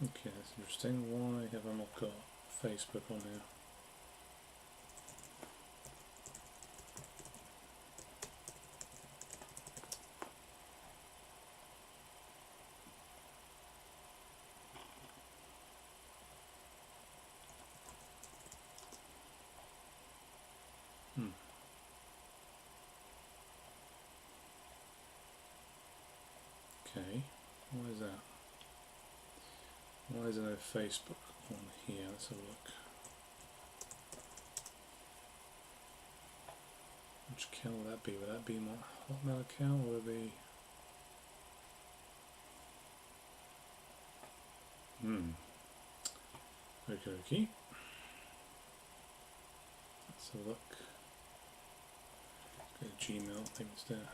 Okay, that's interesting. Why have I not got Facebook on here? Okay, why is that? Why is there no Facebook on here? Let's have a look. Which account would that be? Would that be my Hotmail account, or would it be... Okay. Let's have a look. Go to Gmail, I think it's there.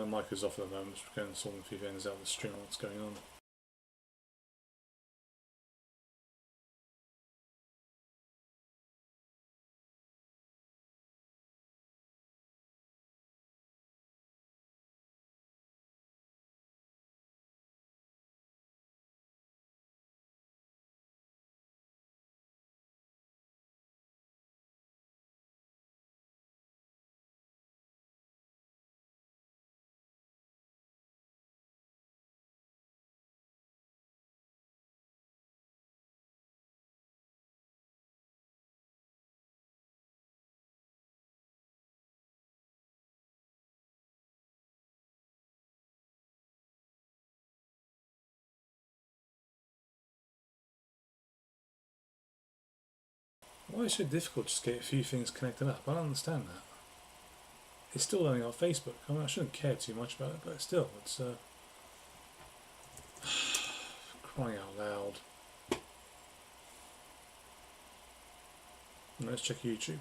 Mike is off at the moment, just going to sort a few things out of the stream, what's going on. Why is it so difficult just to get a few things connected up? I don't understand that. It's still only on Facebook. I mean, I shouldn't care too much about it, but still, it's crying out loud. Let's check YouTube.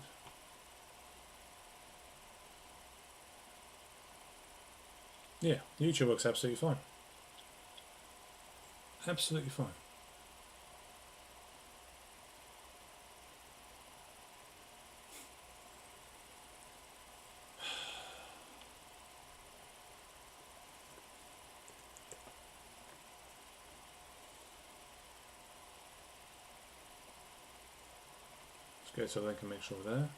Yeah, YouTube works absolutely fine. Absolutely fine. Let's go to the link and make sure we're there.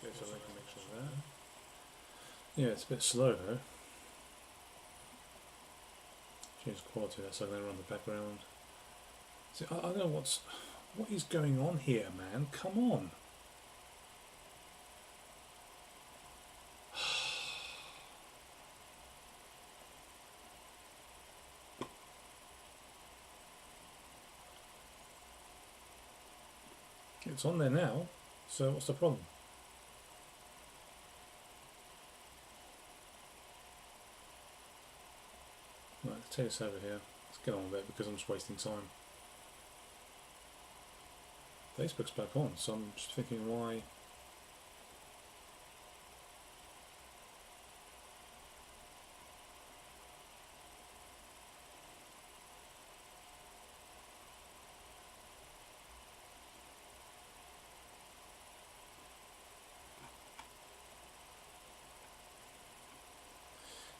Let's go to the link and make sure we're there. Yeah, it's a bit slow though. Change quality, that's so I'm going to run the background. See, I don't know what is going on here, man. Come on. It's on there now, so what's the problem? Right, let's take this over here. Let's get on with it because I'm just wasting time. Facebook's back on, so I'm just thinking why.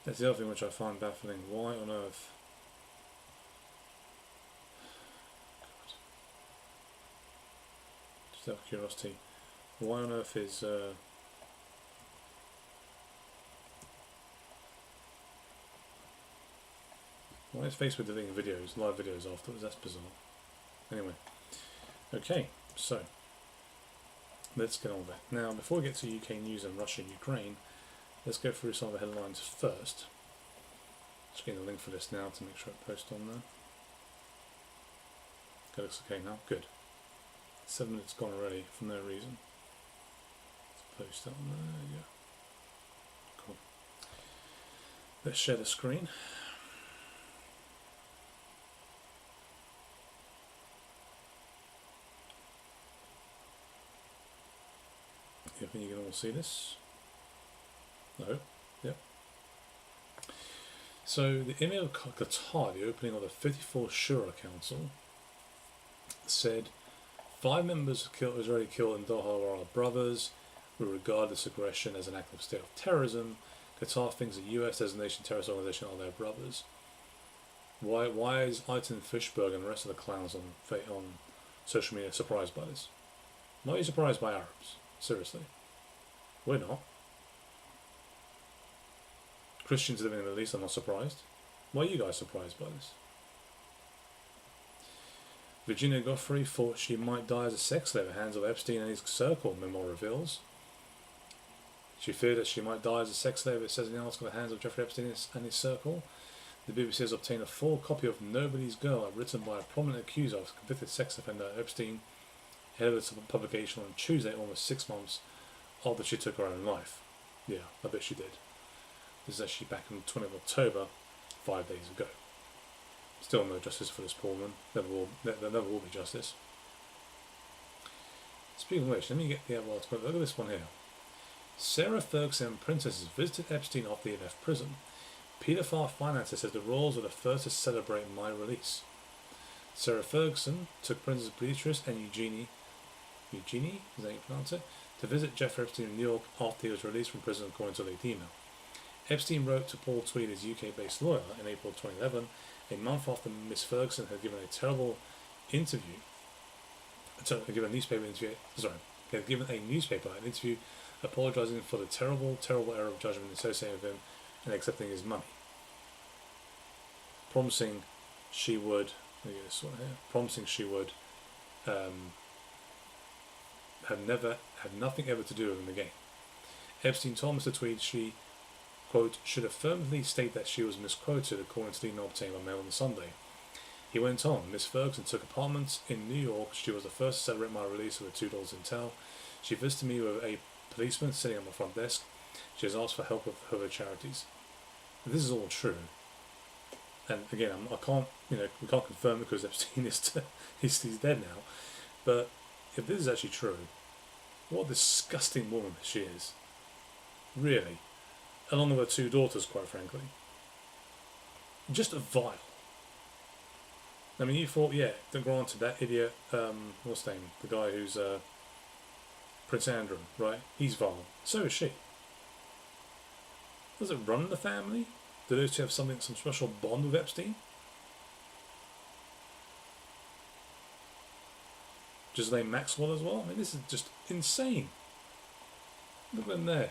That's the other thing which I find baffling. Why on earth? Just out of curiosity, why on earth is why is Facebook deleting videos, live videos afterwards? That's bizarre. Anyway, okay, so let's get on with it. Now, before we get to UK news and Russia and Ukraine, let's go through some of the headlines first. Just getting a link for this now to make sure I post on there. That looks okay now. Good. 7 minutes gone already for no reason. Let's post that on there. Yeah. Cool. Let's share the screen. I think you can all see this. No. Yep. So the Emir of Qatar, the opening of the 54th Shura Council, said 5 members Israeli killed in Doha were our brothers. We regard this aggression as an act of state of terrorism. Qatar thinks the US designation terrorist organization are their brothers. Why is Aiton Fishberg and the rest of the clowns on social media surprised by this? Why are you surprised by Arabs? Seriously. We're not. Christians living in the Middle East are not surprised. Why are you guys surprised by this? Virginia Goffrey thought she might die as a sex slave at the hands of Epstein and his circle, memoir reveals. She feared that she might die as a sex slave, it says in the article, at the hands of Jeffrey Epstein and his circle. The BBC has obtained a full copy of Nobody's Girl, written by a prominent accuser of convicted sex offender Epstein, ahead of its publication on Tuesday, almost 6 months after she took her own life. Yeah, I bet she did. This is actually back on the 20th of October, 5 days ago. Still no justice for this poor woman. There never will be justice. Speaking of which, let me get the other article. Look at this one here. Sarah Ferguson Princesses visited Epstein after he left prison. Paedophile financer says the royals were the first to celebrate my release. Sarah Ferguson took Princess Beatrice and Eugenie, is that how you pronounce it, to visit Jeffrey Epstein in New York after he was released from prison, according to late email. Epstein wrote to Paul Tweed, his UK-based lawyer, in April 2011, a month after Miss Ferguson had given a terrible interview. Had given a newspaper an interview apologising for the terrible error of judgment associated with him and accepting his money, promising she would have nothing ever to do with him again. Epstein told Mr. Tweed she, quote, should affirmatively state that she was misquoted, according to the email obtained by Mail on Sunday. He went on, Miss Ferguson took apartments in New York. She was the first to celebrate my release with $2 in tow. She visited me with a policeman sitting on my front desk. She has asked for help with her charities. This is all true. And again, I can't, we can't confirm it because Epstein he's dead now. But if this is actually true, what a disgusting woman she is. Really. Along with her 2 daughters, quite frankly. Just vile. I mean, you thought, yeah, granted, that idiot, what's his name? The guy who's Prince Andrew, right? He's vile. So is she. Does it run in the family? Do those two have some special bond with Epstein? Ghislaine Maxwell as well? I mean, this is just insane. Look at them there.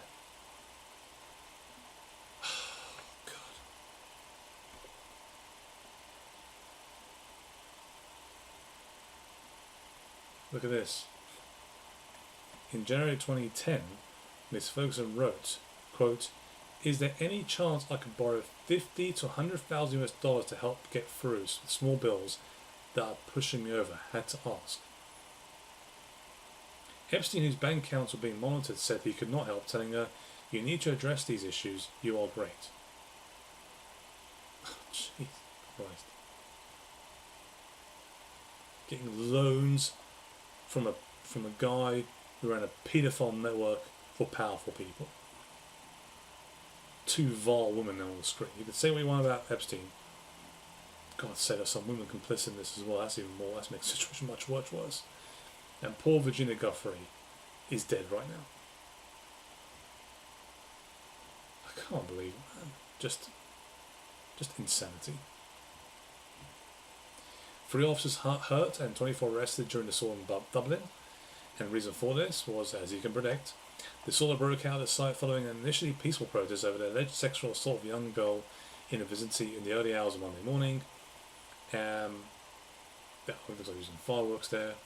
God. Look at this. In January 2010, Miss Ferguson wrote, quote, "Is there any chance I could borrow $50,000 to $100,000 to help get through small bills that are pushing me over? Had to ask." Epstein, whose bank accounts were being monitored, said he could not help, telling her, "You need to address these issues. You are great." Oh, Jesus Christ. Getting loans from a guy who ran a paedophile network for powerful people. 2 vile women on the screen. You can say what you want about Epstein. God save us, some women complicit in this as well. That's even more. That makes the situation much worse. And poor Virginia Giuffre is dead right now. I can't believe it, man. Just insanity. 3 officers hurt and 24 arrested during the assault in Dublin. And the reason for this was, as you can predict, the assault broke out at the site following an initially peaceful protest over the alleged sexual assault of a young girl in a vicinity in the early hours of Monday morning. I think they were using fireworks there.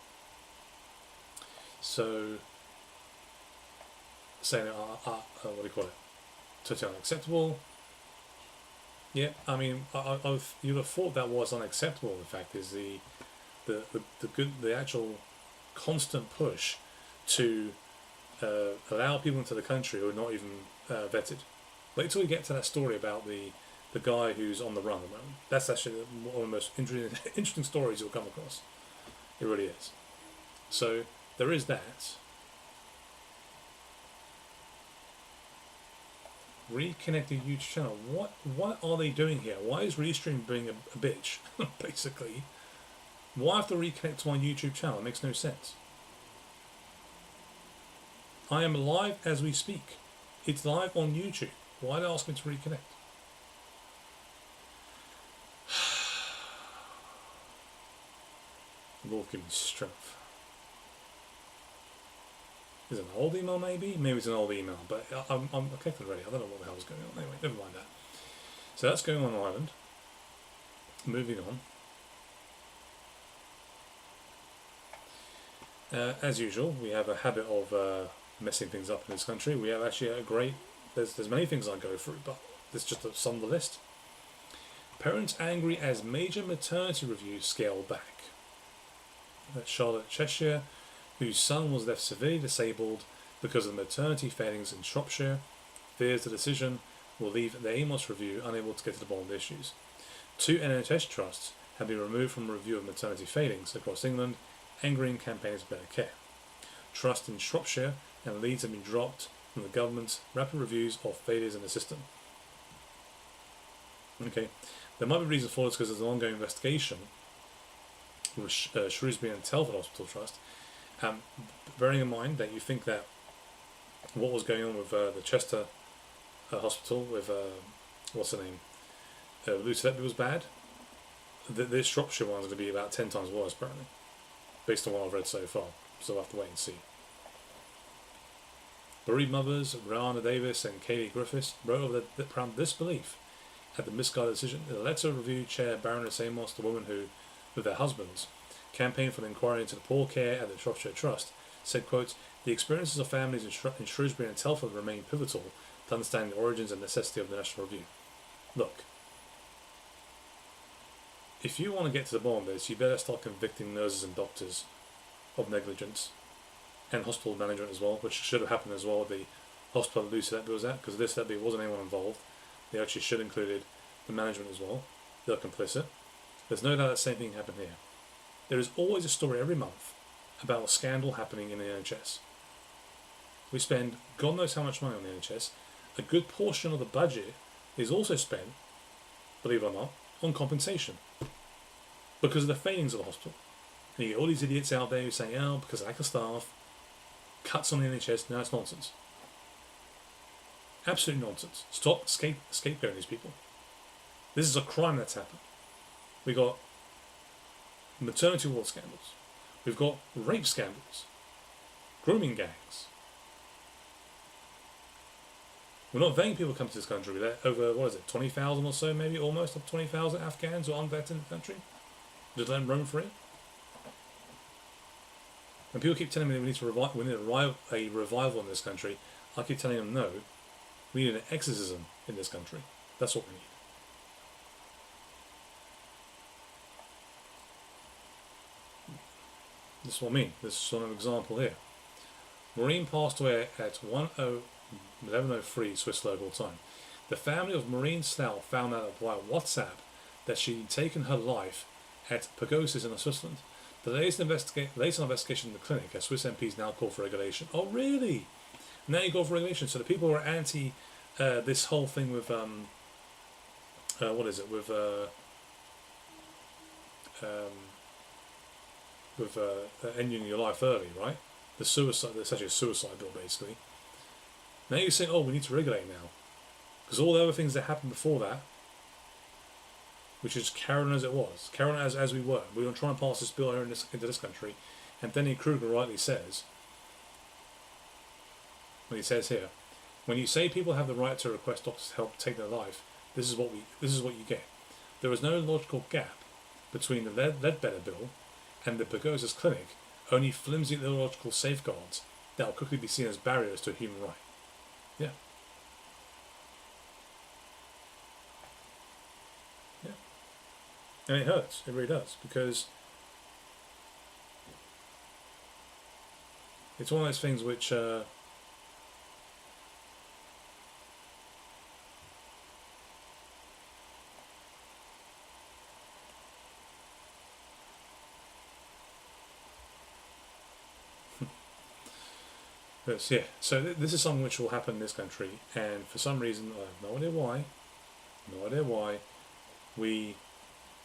So, saying, what do you call it? Totally unacceptable. Yeah, I mean, you'd have thought that was unacceptable. The fact is the actual constant push to allow people into the country who are not even vetted. Wait till we get to that story about the guy who's on the run at the moment. That's actually one of the most interesting stories you'll come across. It really is. So there is that. Reconnect the YouTube channel. What are they doing here? Why is Restream being a bitch? Basically, why have to reconnect to my YouTube channel? It makes no sense. I am live as we speak. It's live on YouTube. Why are they asking me to reconnect? Lord, give me strength. Is it an old email maybe? Maybe it's an old email, but I'm connected already. I don't know what the hell's going on. Anyway, never mind that. So that's going on in Ireland. Moving on. As usual, we have a habit of messing things up in this country. We have actually a great... There's many things I go through, but this is just some of the list. Parents angry as major maternity reviews scale back. Charlotte, Cheshire, whose son was left severely disabled because of maternity failings in Shropshire, fears the decision will leave the Amos review unable to get to the bottom of the issues. 2 NHS trusts have been removed from a review of maternity failings across England, angering campaigners for better care. Trusts in Shropshire and Leeds have been dropped from the government's rapid reviews of failures in the system. Okay, there might be reasons for this because there's an ongoing investigation with Shrewsbury and Telford Hospital Trust. Bearing in mind that you think that what was going on with the Chester Hospital with what's her name, Lucy Letby was bad, this Shropshire one is going to be about 10 times worse apparently, based on what I've read so far. So I'll have to wait and see. Bereaved mothers Rihanna Davis and Kaylee Griffiths wrote over the disbelief at the misguided decision. In a letter review, Chair Baroness Amos, the woman who, with their husbands, campaigned for an inquiry into the poor care at the Shropshire Trust, said, quote, "The experiences of families in Shrewsbury and Telford remain pivotal to understanding the origins and necessity of the National Review." Look, if you want to get to the bottom of this, you better start convicting nurses and doctors of negligence, and hospital management as well, which should have happened as well at the hospital that Lucy Letby was at, because this Letby wasn't anyone involved. They actually should have included the management as well. They're complicit. There's no doubt that same thing happened here. There is always a story every month about a scandal happening in the NHS. We spend God knows how much money on the NHS. A good portion of the budget is also spent, believe it or not, on compensation because of the failings of the hospital. And you get all these idiots out there who say, oh, because of lack of staff, cuts on the NHS. No, it's nonsense. Absolute nonsense. Stop scapegoating these people. This is a crime that's happened. We got maternity ward scandals. We've got rape scandals. Grooming gangs. We're not vetting people come to this country. We let over, 20,000 or so, maybe almost 20,000 Afghans or unvetted in the country. Just let them roam free. When people keep telling me that we need a revival in this country, I keep telling them no. We need an exorcism in this country. That's what we need. This is what I mean. This is sort of an example here. Maureen passed away at 11:03 Swiss local time. The family of Maureen Slough found out via WhatsApp that she'd taken her life at Pagosis in Switzerland. The latest investigation in the clinic, as Swiss MPs now call for regulation. Oh, really? Now you go for regulation. So the people who are anti this whole thing with ending your life early, right? The suicide. That's actually a suicide bill, basically. Now you say, oh, we need to regulate now, because all the other things that happened before that, which is carrying as it was, carrying as we were. We were trying to pass this bill here into this country, and Denny Kruger rightly says, when he says here, when you say people have the right to request doctors to help take their life, this is what you get. There is no logical gap between the Ledbetter bill and the Pagosis clinic, only flimsy ideological safeguards that will quickly be seen as barriers to a human right. Yeah. Yeah. And it hurts. It really does, because it's one of those things which yeah, so this is something which will happen in this country, and for some reason, I have no idea why, we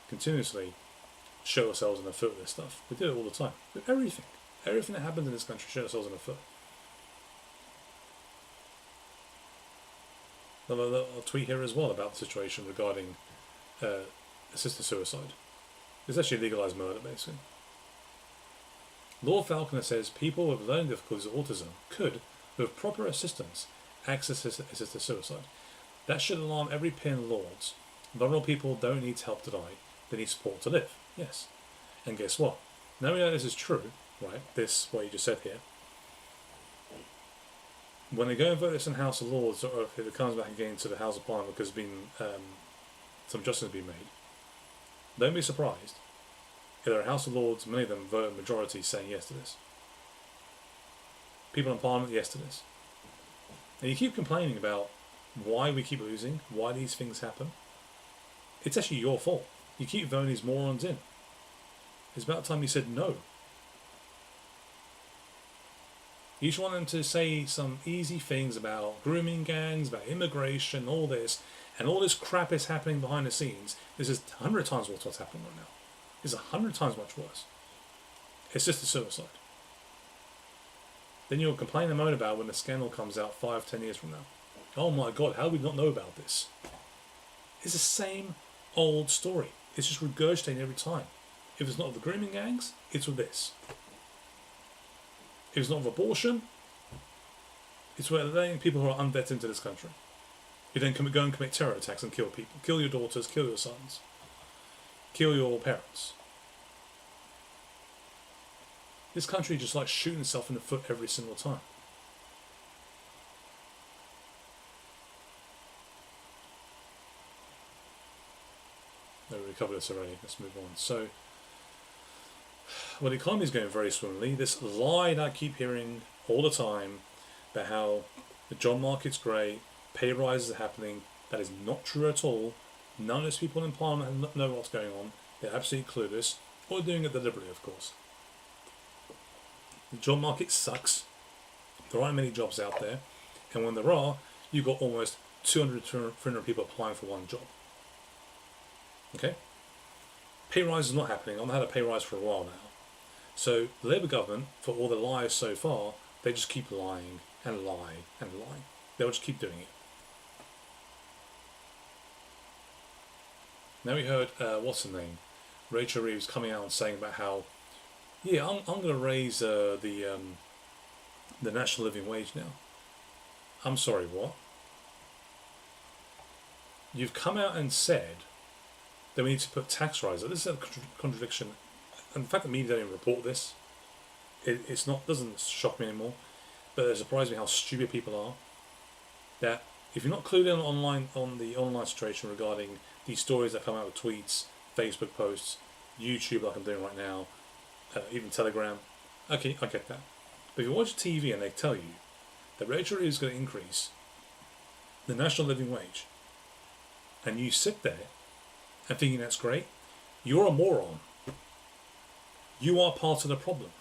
continuously show ourselves in the foot with this stuff. We do it all the time. With everything that happens in this country, show ourselves in the foot. I'll tweet here as well about the situation regarding assisted suicide. It's actually legalised murder, basically. Lord Falconer says people with learning difficulties or autism could, with proper assistance, access assisted suicide. That should alarm every peer in Lords. Vulnerable people don't need help to die, they need support to live. Yes. And guess what? Now we know this is true, right? What you just said here. When they go and vote this in House of Lords, or if it comes back again to the House of Parliament because some justice has been made, don't be surprised if there are House of Lords, many of them vote majority saying yes to this. People in Parliament, yes to this. And you keep complaining about why we keep losing, why these things happen. It's actually your fault. You keep voting these morons in. It's about time you said no. You just want them to say some easy things about grooming gangs, about immigration, all this, and all this crap is happening behind the scenes. This is 100 times worse what's happening right now. It's 100 times much worse. It's just a suicide. Then you'll complain and moan about when the scandal comes out 5-10 years from now. Oh my God, how did we not know about this? It's the same old story. It's just regurgitating every time. If it's not of the grooming gangs, it's with this. If it's not of abortion, it's where letting people who are unvetted into this country. You then go and commit terror attacks and kill people. Kill your daughters, kill your sons. Kill your parents. This country just like shooting itself in the foot every single time. It really we covered this already. Let's move on. So, well, the economy is going very swimmingly. This lie that I keep hearing all the time about how the job market's great, pay rises are happening, that is not true at all. None of those people in Parliament know what's going on. They're absolutely clueless, or doing it deliberately, of course. The job market sucks. There aren't many jobs out there, and when there are, you've got almost 200, 300 people applying for one job. Okay? Pay rise is not happening. I've not had a pay rise for a while now. So the Labour government, for all the lies so far, they just keep lying and lying and lying. They'll just keep doing it. Now we heard, what's her name? Rachel Reeves coming out and saying about how, yeah, I'm going to raise the national living wage now. I'm sorry, what? You've come out and said that we need to put tax rises. This is a contradiction. And the fact that media don't even report this, it's not, doesn't shock me anymore. But it surprises me how stupid people are. That if you're not clued in on the online situation regarding these stories that come out with tweets, Facebook posts, YouTube like I'm doing right now, even Telegram, okay, I get that. But if you watch TV and they tell you that Rachel is going to increase the national living wage, and you sit there and thinking that's great, you're a moron. You are part of the problem.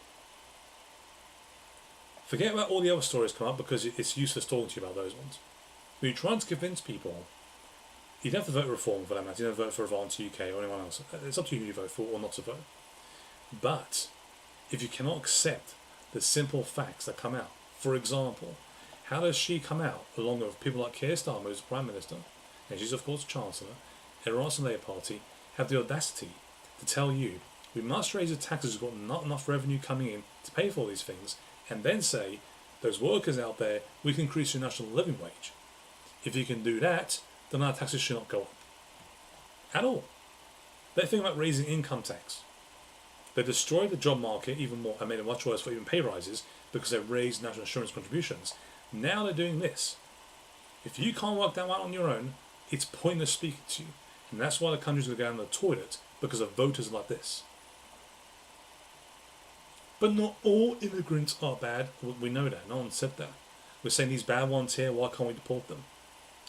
Forget about all the other stories come up because it's useless talking to you about those ones. When you're trying to convince people, you don't have to vote reform for that matter. You don't vote for Advance UK or anyone else. It's up to you who you vote for or not to vote. But if you cannot accept the simple facts that come out, for example, how does she come out along with people like Keir Starmer, who's the Prime Minister, and she's of course Chancellor, and the Labour Party, have the audacity to tell you we must raise the taxes, we've got not enough revenue coming in to pay for all these things, and then say, those workers out there, we can increase your national living wage. If you can do that, then our taxes should not go up. At all. They're thinking about raising income tax. They destroyed the job market even more and made it much worse for even pay rises because they raised national insurance contributions. Now they're doing this. If you can't work that out on your own, it's pointless speaking to you. And that's why the country's going to go down the toilet, because of voters like this. But not all immigrants are bad. We know that. No one said that. We're saying these bad ones here, why can't we deport them?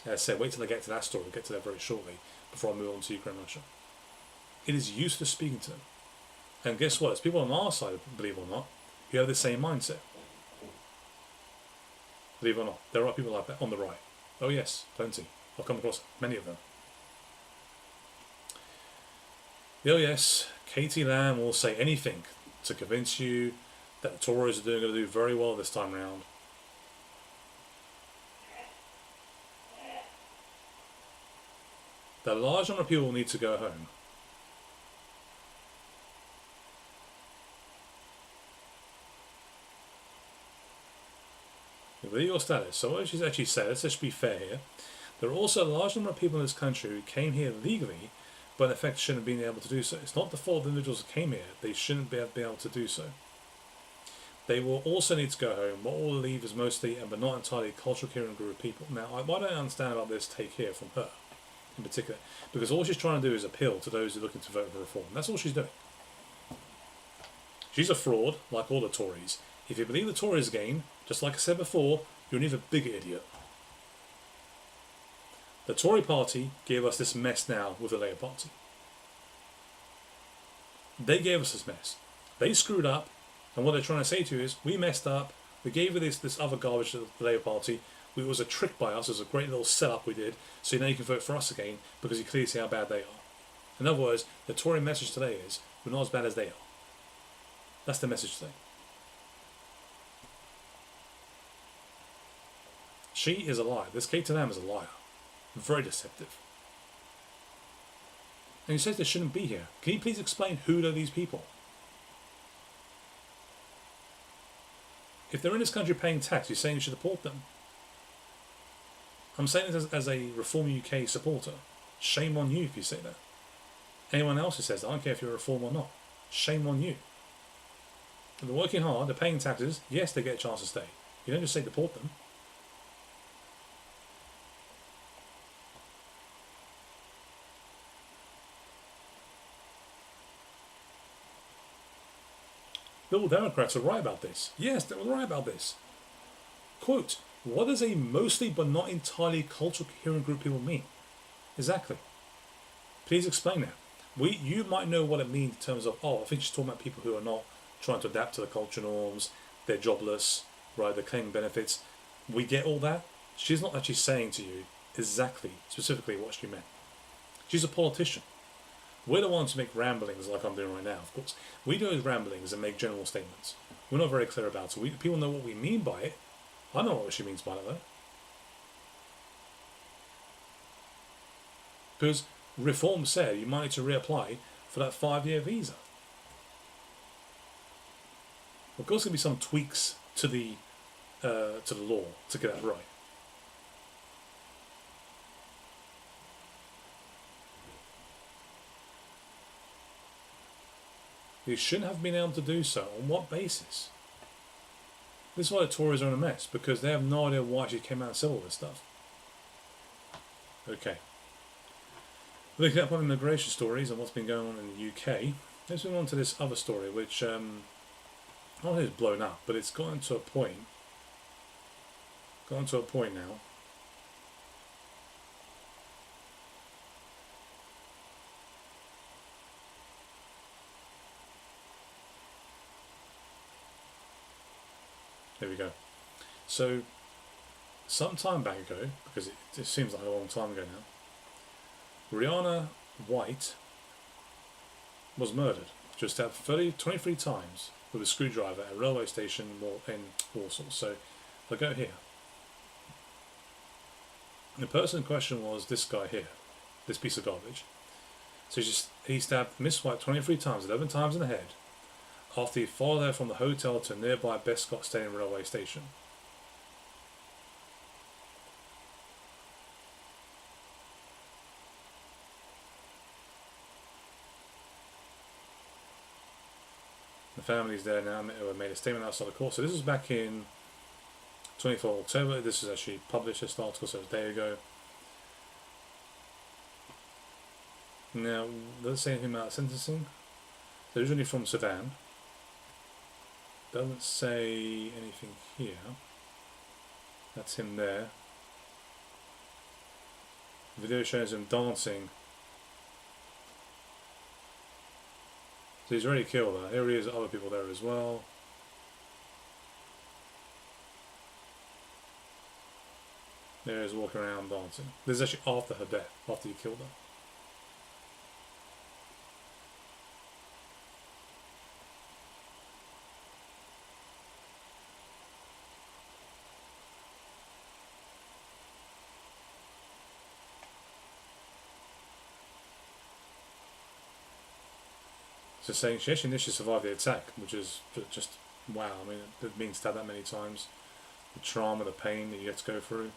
As I said, wait till I get to that story. We'll get to that very shortly before I move on to Ukraine and Russia. It is useless speaking to them. And guess what? There's people on our side, believe it or not, who have the same mindset. Believe it or not, there are people like that on the right. Oh yes, plenty. I've come across many of them. Oh yes, Katie Lamb will say anything to convince you that the Tories are going to do very well this time round. The large number of people need to go home. Legal status. So what she's actually said, let's just be fair here. There are also a large number of people in this country who came here legally, but in effect shouldn't have been able to do so. It's not the fault of the individuals who came here. They shouldn't be able to do so. They will also need to go home. What will leave is mostly, but not entirely, a cultural coherent group of people. Now, what I don't understand about this take here from her, in particular, because all she's trying to do is appeal to those who are looking to vote for reform. That's all she's doing. She's a fraud, like all the Tories. If you believe the Tories again, just like I said before, you're an even bigger idiot. The Tory party gave us this mess now with the Labour Party. They gave us this mess. They screwed up, and what they're trying to say to you is, we messed up, we gave you this other garbage to the Labour Party, it was a trick by us, it was a great little setup we did, so now you can vote for us again, because you clearly see how bad they are. In other words, the Tory message today is, we're not as bad as they are. That's the message today. She is a liar. This Katie Lamb is a liar. Very deceptive. And he says they shouldn't be here. Can you please explain who are these people? If they're in this country paying tax, you're saying you should deport them. I'm saying this as a Reform UK supporter. Shame on you if you say that. Anyone else who says, I don't care if you're a Reform or not. Shame on you. If they're working hard, they're paying taxes, yes, they get a chance to stay. You don't just say deport them. Liberal Democrats are right about this. Yes, they were right about this. Quote, what does a mostly but not entirely cultural coherent group of people mean? Exactly. Please explain that. You might know what it means in terms of, I think she's talking about people who are not trying to adapt to the culture norms, they're jobless, right, they're claiming benefits. We get all that. She's not actually saying to you exactly, specifically what she meant. She's a politician. We're the ones who make ramblings like I'm doing right now, of course. We do those ramblings and make general statements. We're not very clear about it. People know what we mean by it. I know what she means by it, though. Because Reform said you might need to reapply for that 5-year visa. Of course, there's going to be some tweaks to the law to get that right. You shouldn't have been able to do so. On what basis? This is why the Tories are in a mess, because they have no idea why she came out and said all this stuff. Okay. Looking up on immigration stories and what's been going on in the UK, let's move on to this other story, which I don't think it's blown up, but it's gotten to a point. Gotten to a point now. There we go. So, some time back ago, because it seems like a long time ago now, Rihanna White was murdered. She was stabbed 23 times with a screwdriver at a railway station in Warsaw. So, I'll go here. The person in question was this guy here, this piece of garbage. So he stabbed Miss White 23 times, 11 times in the head, after he followed her from the hotel to a nearby Bescot Stadium railway station. The family's there now who have made a statement outside the court. So this was back in 24 October. This was actually published, this article, so it was a day ago. Now, does it say anything about sentencing? They're originally from Sudan. Doesn't say anything here. That's him there. The video shows him dancing. So he's already killed her. Here he is, other people there as well. There he is walking around dancing. This is actually after her death, after he killed her. So saying she actually initially survived the attack, which is just wow. I mean, being stabbed that many times, the trauma, the pain that you have to go through.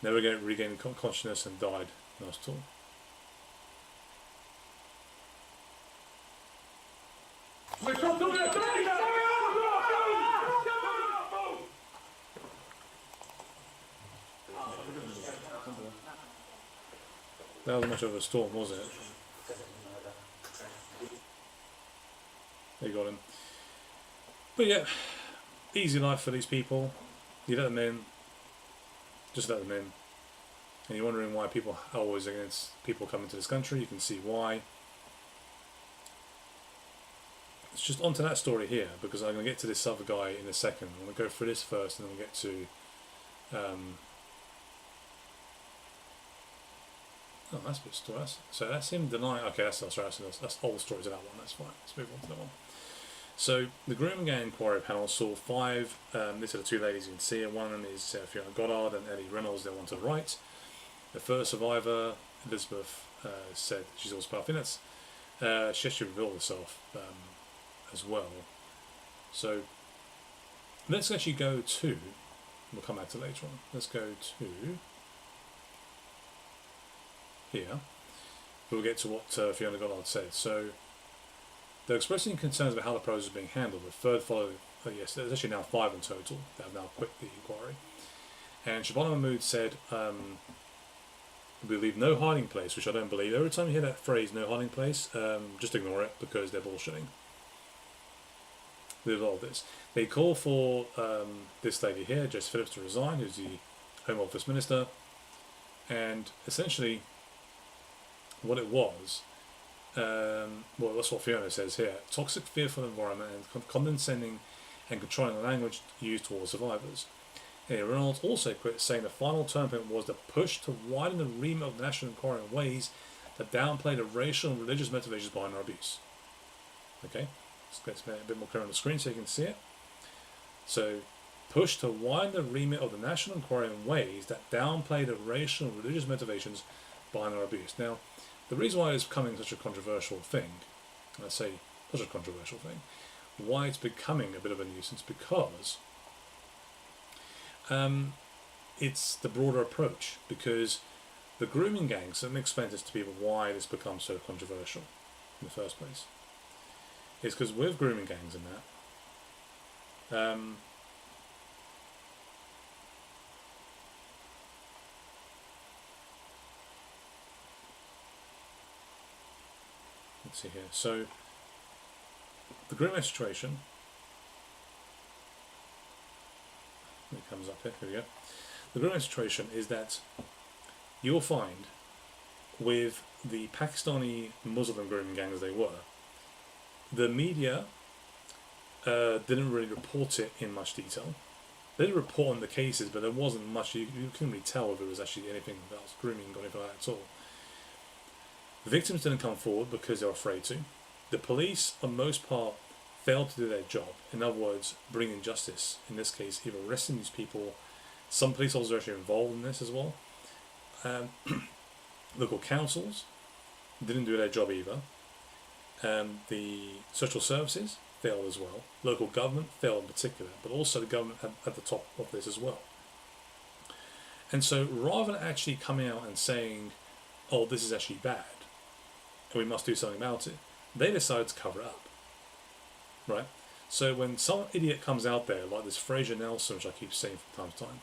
Never regained consciousness and died in hospital. That wasn't much of a storm, was it? They got him. But yeah, easy life for these people. You let them in. Just let them in. And you're wondering why people are always against people coming to this country. You can see why. It's just onto that story here, because I'm going to get to this other guy in a second. I'm going to go through this first, and then we'll get to... oh, that's a bit story. So that's him denying... Okay, that's old stories of that one. That's fine. Let's move on to that one. So the grooming gang inquiry panel saw 5. These are the 2 ladies you can see. One of them is Fiona Goddard and Ellie Reynolds. They're one to the right. The first survivor, Elizabeth, said she's also part. I think that's she actually revealed herself as well. So let's actually go to. We'll come back to later on. Let's go to here. We'll get to what Fiona Goddard said. So. They're expressing concerns about how the process is being handled. The third followed, yes, there's actually now 5 in total that have now quit the inquiry. And Shabana Mahmood said, we leave no hiding place, which I don't believe. Every time you hear that phrase, no hiding place, just ignore it because they're bullshitting. with all this. They call for this lady here, Jess Phillips, to resign, who's the Home Office Minister, and essentially what it was, well, that's what Fiona says here: toxic, fearful environment and condescending and controlling the language used towards survivors. And Reynolds also quotes saying the final turning point was the push to widen the remit of the national inquiry in ways that downplay the racial and religious motivations behind our abuse. Okay, let's make it a bit more clear on the screen so you can see it. So, push to widen the remit of the national inquiry in ways that downplay the racial and religious motivations behind our abuse. Now, the reason why it's becoming such a controversial thing, and I say such a controversial thing, why it's becoming a bit of a nuisance, because it's the broader approach. Because the grooming gangs, let me explain this to people why this becomes so controversial in the first place. It's because with grooming gangs and that, let's see here. So the grooming situation, it comes up here. Here we go. The grooming situation is that you'll find with the Pakistani Muslim grooming gangs they were, the media didn't really report it in much detail. They did report on the cases, but there wasn't much. You couldn't really tell if it was actually anything that was grooming or anything like that at all. The victims didn't come forward because they were afraid to. The police, for the most part, failed to do their job. In other words, bringing justice. In this case, either arresting these people. Some police officers are actually involved in this as well. Local councils didn't do their job either. The social services failed as well. Local government failed in particular, but also the government at the top of this as well. And so rather than actually coming out and saying, oh, this is actually bad, and we must do something about it, they decided to cover it up. Right? So when some idiot comes out there, like this Fraser Nelson, which I keep saying from time to time,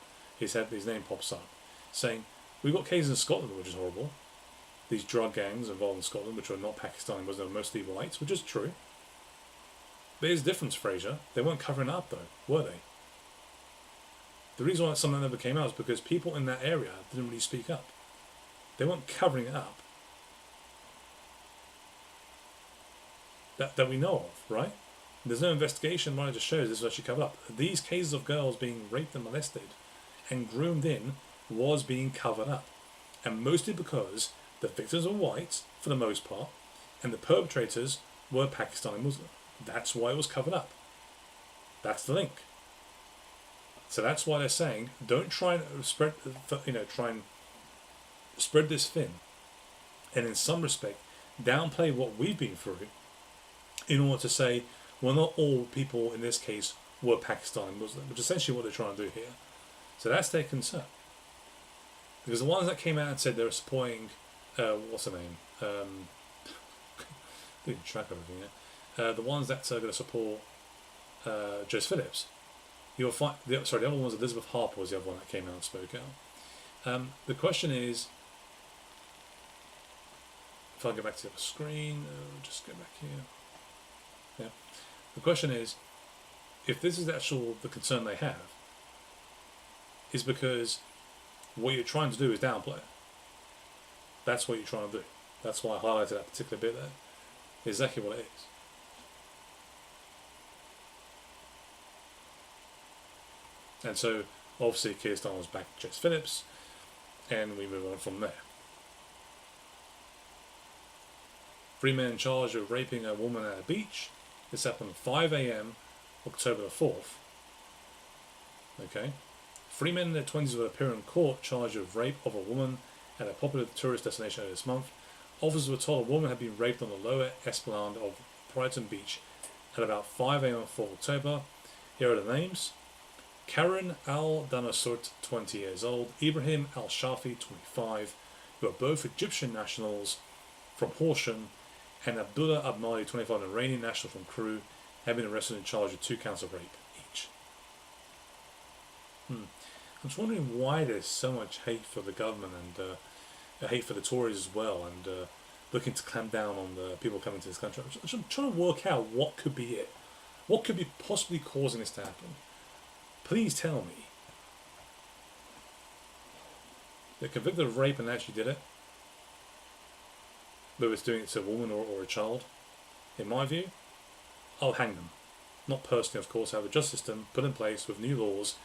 his name pops up, saying, we've got cases in Scotland, which is horrible. These drug gangs involved in Scotland, which are not Pakistani, but they're mostly whites, which is true. But here's the difference, Fraser. They weren't covering it up, though, were they? The reason why something never came out is because people in that area didn't really speak up. They weren't covering it up. That we know of, right? There's no investigation why it just shows this was actually covered up. These cases of girls being raped and molested and groomed in was being covered up. And mostly because the victims were white, for the most part, and the perpetrators were Pakistani Muslim. That's why it was covered up. That's the link. So that's why they're saying, don't try and spread this thin, and in some respect, downplay what we've been through, in order to say, well, not all people in this case were Pakistani Muslim, which is essentially what they're trying to do here. So that's their concern. Because the ones that came out and said they were supporting, what's her name? Losing track of everything here. The ones that are going to support Jess Phillips, you'll find. The other one was Elizabeth Harper was the other one that came out and spoke out. The question is, if I go back to the screen, just go back here. Yeah. The question is, if this is the concern they have, is because what you're trying to do is downplay it. That's what you're trying to do. That's why I highlighted that particular bit there. Exactly what it is. And so, obviously, Keir Starmer's back to Jess Phillips, and we move on from there. 3 men charged of raping a woman at a beach. This happened at 5 a.m. October the 4th. Okay. 3 men in their 20s will appear in court charged with rape of a woman at a popular tourist destination earlier this month. Officers were told a woman had been raped on the lower esplanade of Brighton Beach at about 5 a.m. on 4 October. Here are the names. Karen Al-Danasurt, 20 years old, Ibrahim Al-Shafi, 25, who are both Egyptian nationals from Horsham, and Abdullah Abmali, 25, an Iranian national from Crewe, have been arrested and charged with 2 counts of rape each. I'm just wondering why there's so much hate for the government and hate for the Tories as well, and looking to clamp down on the people coming to this country. I'm trying to work out what could be it. What could be possibly causing this to happen? Please tell me. They're convicted of rape and actually did it, but was doing it to a woman or a child. In my view, I'll hang them. Not personally, of course. Have a justice system put in place with new laws.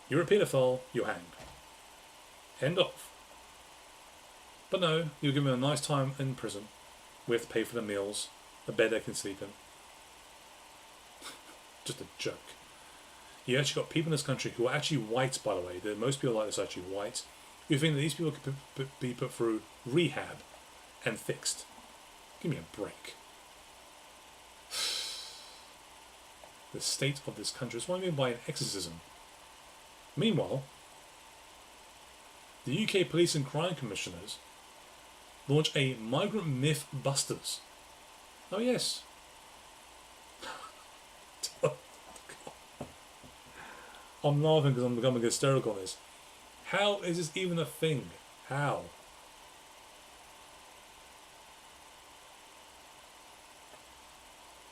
You're a paedophile, you're hanged. End of. But no, you give them a nice time in prison. We have to pay for the meals, a bed they can sleep in. Just a joke. You actually got people in this country who are actually white, by the way. Most people like this are actually white. You think that these people could be put through rehab and fixed. Give me a break. The state of this country is what I mean by an exorcism. Meanwhile, the UK Police and Crime Commissioners launch a Migrant Myth Busters. Oh yes. I'm laughing because I'm becoming hysterical on this. How is this even a thing? How?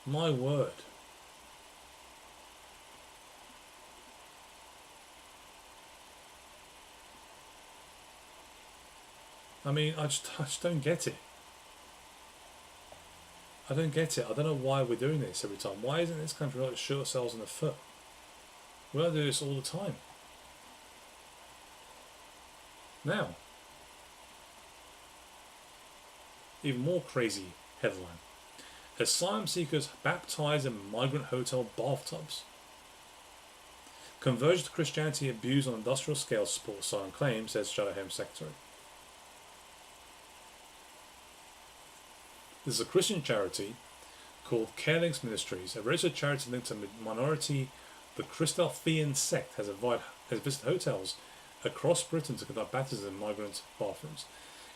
My word. I mean, I just don't get it. I don't get it. I don't know why we're doing this every time. Why isn't this country like to shoot ourselves in the foot? We don't do this all the time. Now, even more crazy headline. Asylum seekers baptized in migrant hotel bathtubs. Conversion to Christianity abused on industrial scale to support asylum claims, says Shadow Home Secretary. This is a Christian charity called Carelinks Ministries, a registered charity linked to minority. The Christophian sect has visited hotels across Britain to conduct baptisms in migrant bathrooms.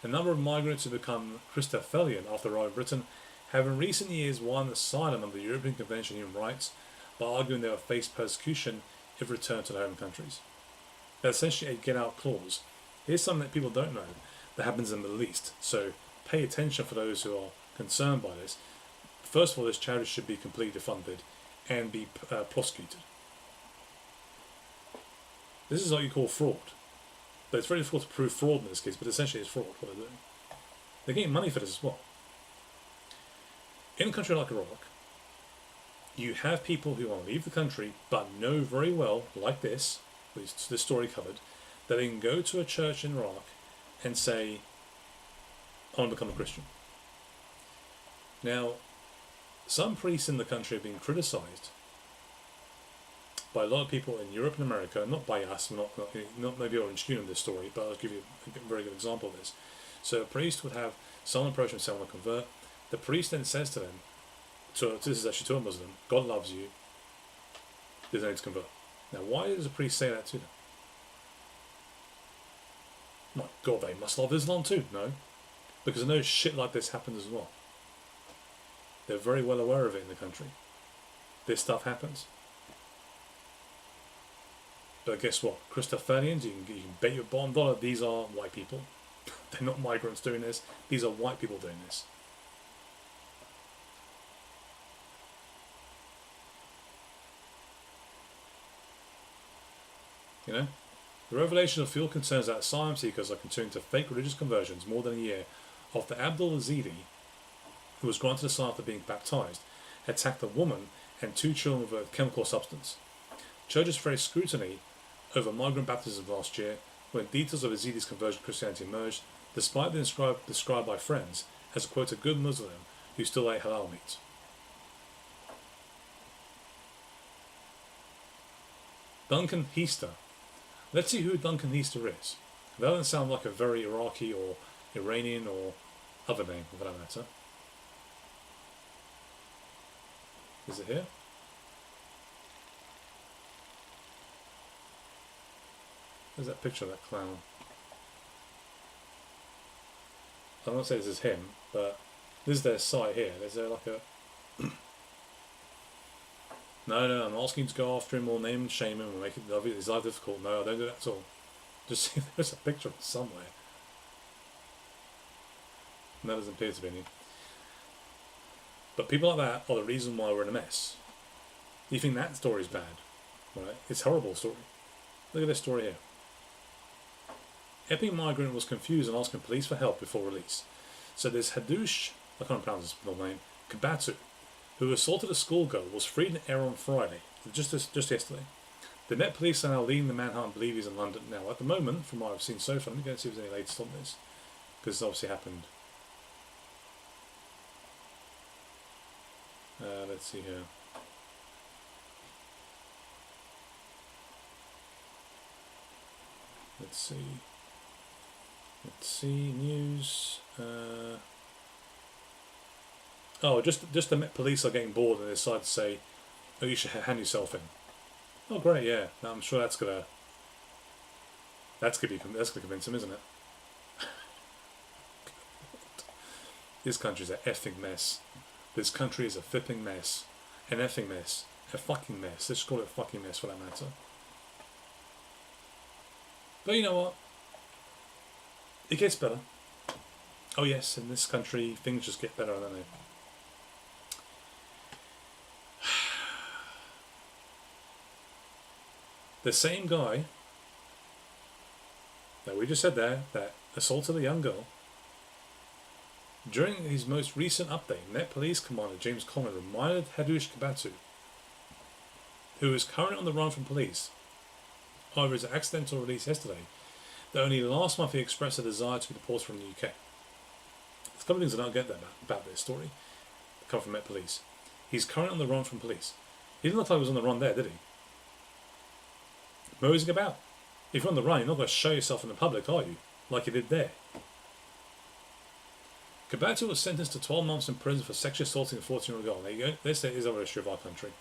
A number of migrants who become Christophilian after arriving in Britain have in recent years won asylum under the European Convention on Human Rights by arguing they will face persecution if returned to their home countries. They're essentially a get-out clause. Here's something that people don't know that happens in the Middle East, so pay attention for those who are concerned by this. First of all, this charity should be completely funded and be prosecuted. This is what you call fraud. But it's very difficult to prove fraud in this case, but essentially it's fraud, what they're doing. They're getting money for this as well. In a country like Iraq, you have people who want to leave the country but know very well, like this, at least this story covered, that they can go to a church in Iraq and say, I want to become a Christian. Now, some priests in the country have been criticised by a lot of people in Europe and America, not by us, not maybe you're interested in this story, but I'll give you a very good example of this. So a priest would have someone approach him and say, I want to convert. The priest then says to them, this is actually to a Muslim, God loves you, there's no need to convert. Now, why does a priest say that to them? My God, they must love Islam too. No, because I know shit like this happens as well. They're very well aware of it in the country. This stuff happens. But guess what? Christophilians, you can bet your bottom dollar these are white people. They're not migrants doing this. These are white people doing this. You know? The revelation of fuel concerns that asylum seekers are continuing to fake religious conversions more than a year after Abdul Azidi, who was granted asylum after being baptized, attacked a woman and 2 children with a chemical substance. Churches faced scrutiny over migrant baptism last year when details of Azidi's conversion to Christianity emerged, despite being described by friends as a quote a good Muslim who still ate halal meat. Duncan Heister. Let's see who Duncan Heister is. That doesn't sound like a very Iraqi or Iranian or other name for that matter. Is it here? There's that picture of that clown. I don't want to say this is him, but this is their site here. There's like a... No, I'm asking you to go after him or name and shame him and make his life difficult. No, I don't do that at all. Just see there's a picture of him somewhere. And that doesn't appear to be any. But people like that are the reason why we're in a mess. You think that story's bad, right? It's a horrible story. Look at this story here. Epping migrant was confused and asking police for help before release. So this Hadush, I can't pronounce his middle name, Kabatu, who assaulted a schoolgirl, was freed in air on Friday, just yesterday. The Met Police are now leading the manhunt and believe he's in London. Now, at the moment, from what I've seen so far, let me go and see if there's any latest on this, because it's obviously happened. Let's see here. Let's see, news. Just the Met Police are getting bored and they decide to say, "Oh, you should hand yourself in." Oh, great, yeah. I'm sure that's gonna convince them, isn't it? This country's a effing mess. This country is a flipping mess, an effing mess, a fucking mess. Let's call it a fucking mess for that matter. But you know what? It gets better. Oh yes, in this country things just get better, don't they? The same guy that we just said there, that assaulted a young girl, during his most recent update, Met Police Commander James Coleman reminded Hadush Kabatu, who is currently on the run from police, over his accidental release yesterday, that only last month he expressed a desire to be deported from the UK. There's a couple of things I don't get about this story. They come from Met Police. He's currently on the run from police. He didn't look like he was on the run there, did he? Moseying about. If you're on the run, you're not going to show yourself in the public, are you? Like you did there. Kabatu was sentenced to 12 months in prison for sexually assaulting a 14-year-old girl. There you go. This is our issue of our country.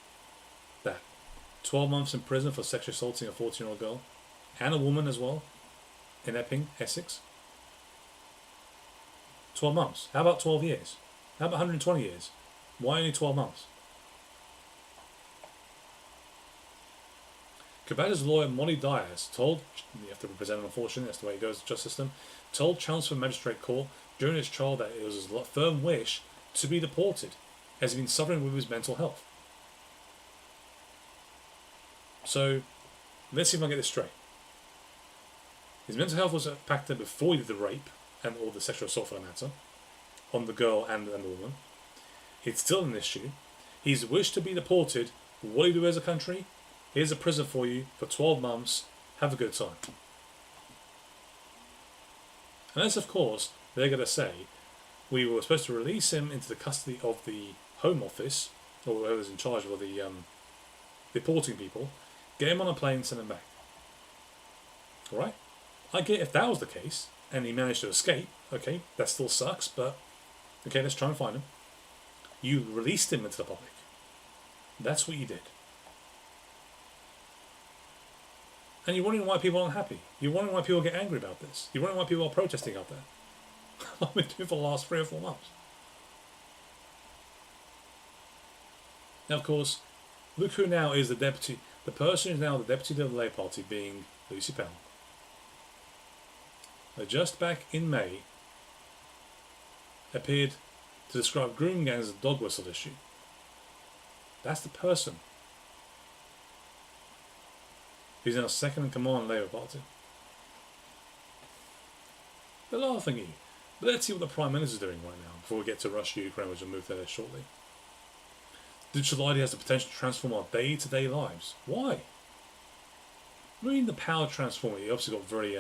That. 12 months in prison for sexually assaulting a 14-year-old girl. And a woman as well. In Epping, Essex. 12 months. How about 12 years? How about 120 years? Why only 12 months? Kabatu's lawyer, Molly Diaz, told, you have to represent him unfortunately, that's the way it goes, the justice system, told Chelmsford Magistrate Court during his trial that it was his firm wish to be deported, as he'd been suffering with his mental health. So, let's see if I get this straight. His mental health was impacted before he did the rape, and or the sexual assault for that matter, on the girl and the woman. It's still an issue. He's wished to be deported. What do you do as a country? Here's a prison for you for 12 months. Have a good time. Unless, of course, they're going to say, we were supposed to release him into the custody of the Home Office, or whoever's in charge of the deporting people, get him on a plane and send him back. Alright? I get if that was the case, and he managed to escape, okay, that still sucks, but okay, let's try and find him. You released him into the public. That's what you did. And you're wondering why people aren't happy. You're wondering why people get angry about this. You're wondering why people are protesting out there. I've been doing for the last 3 or 4 months. Now, of course, look who now is the deputy. The person who's now the deputy of the Labour Party, being Lucy Pell. Just back in May, appeared to describe grooming gangs as a dog whistle issue. That's the person who's now second in command in the Labour Party. They're laughing at you. But let's see what the Prime Minister's doing right now before we get to Russia, Ukraine, which will move there shortly. Digital ID has the potential to transform our day-to-day lives. Why? Reading the power transformer, you obviously got very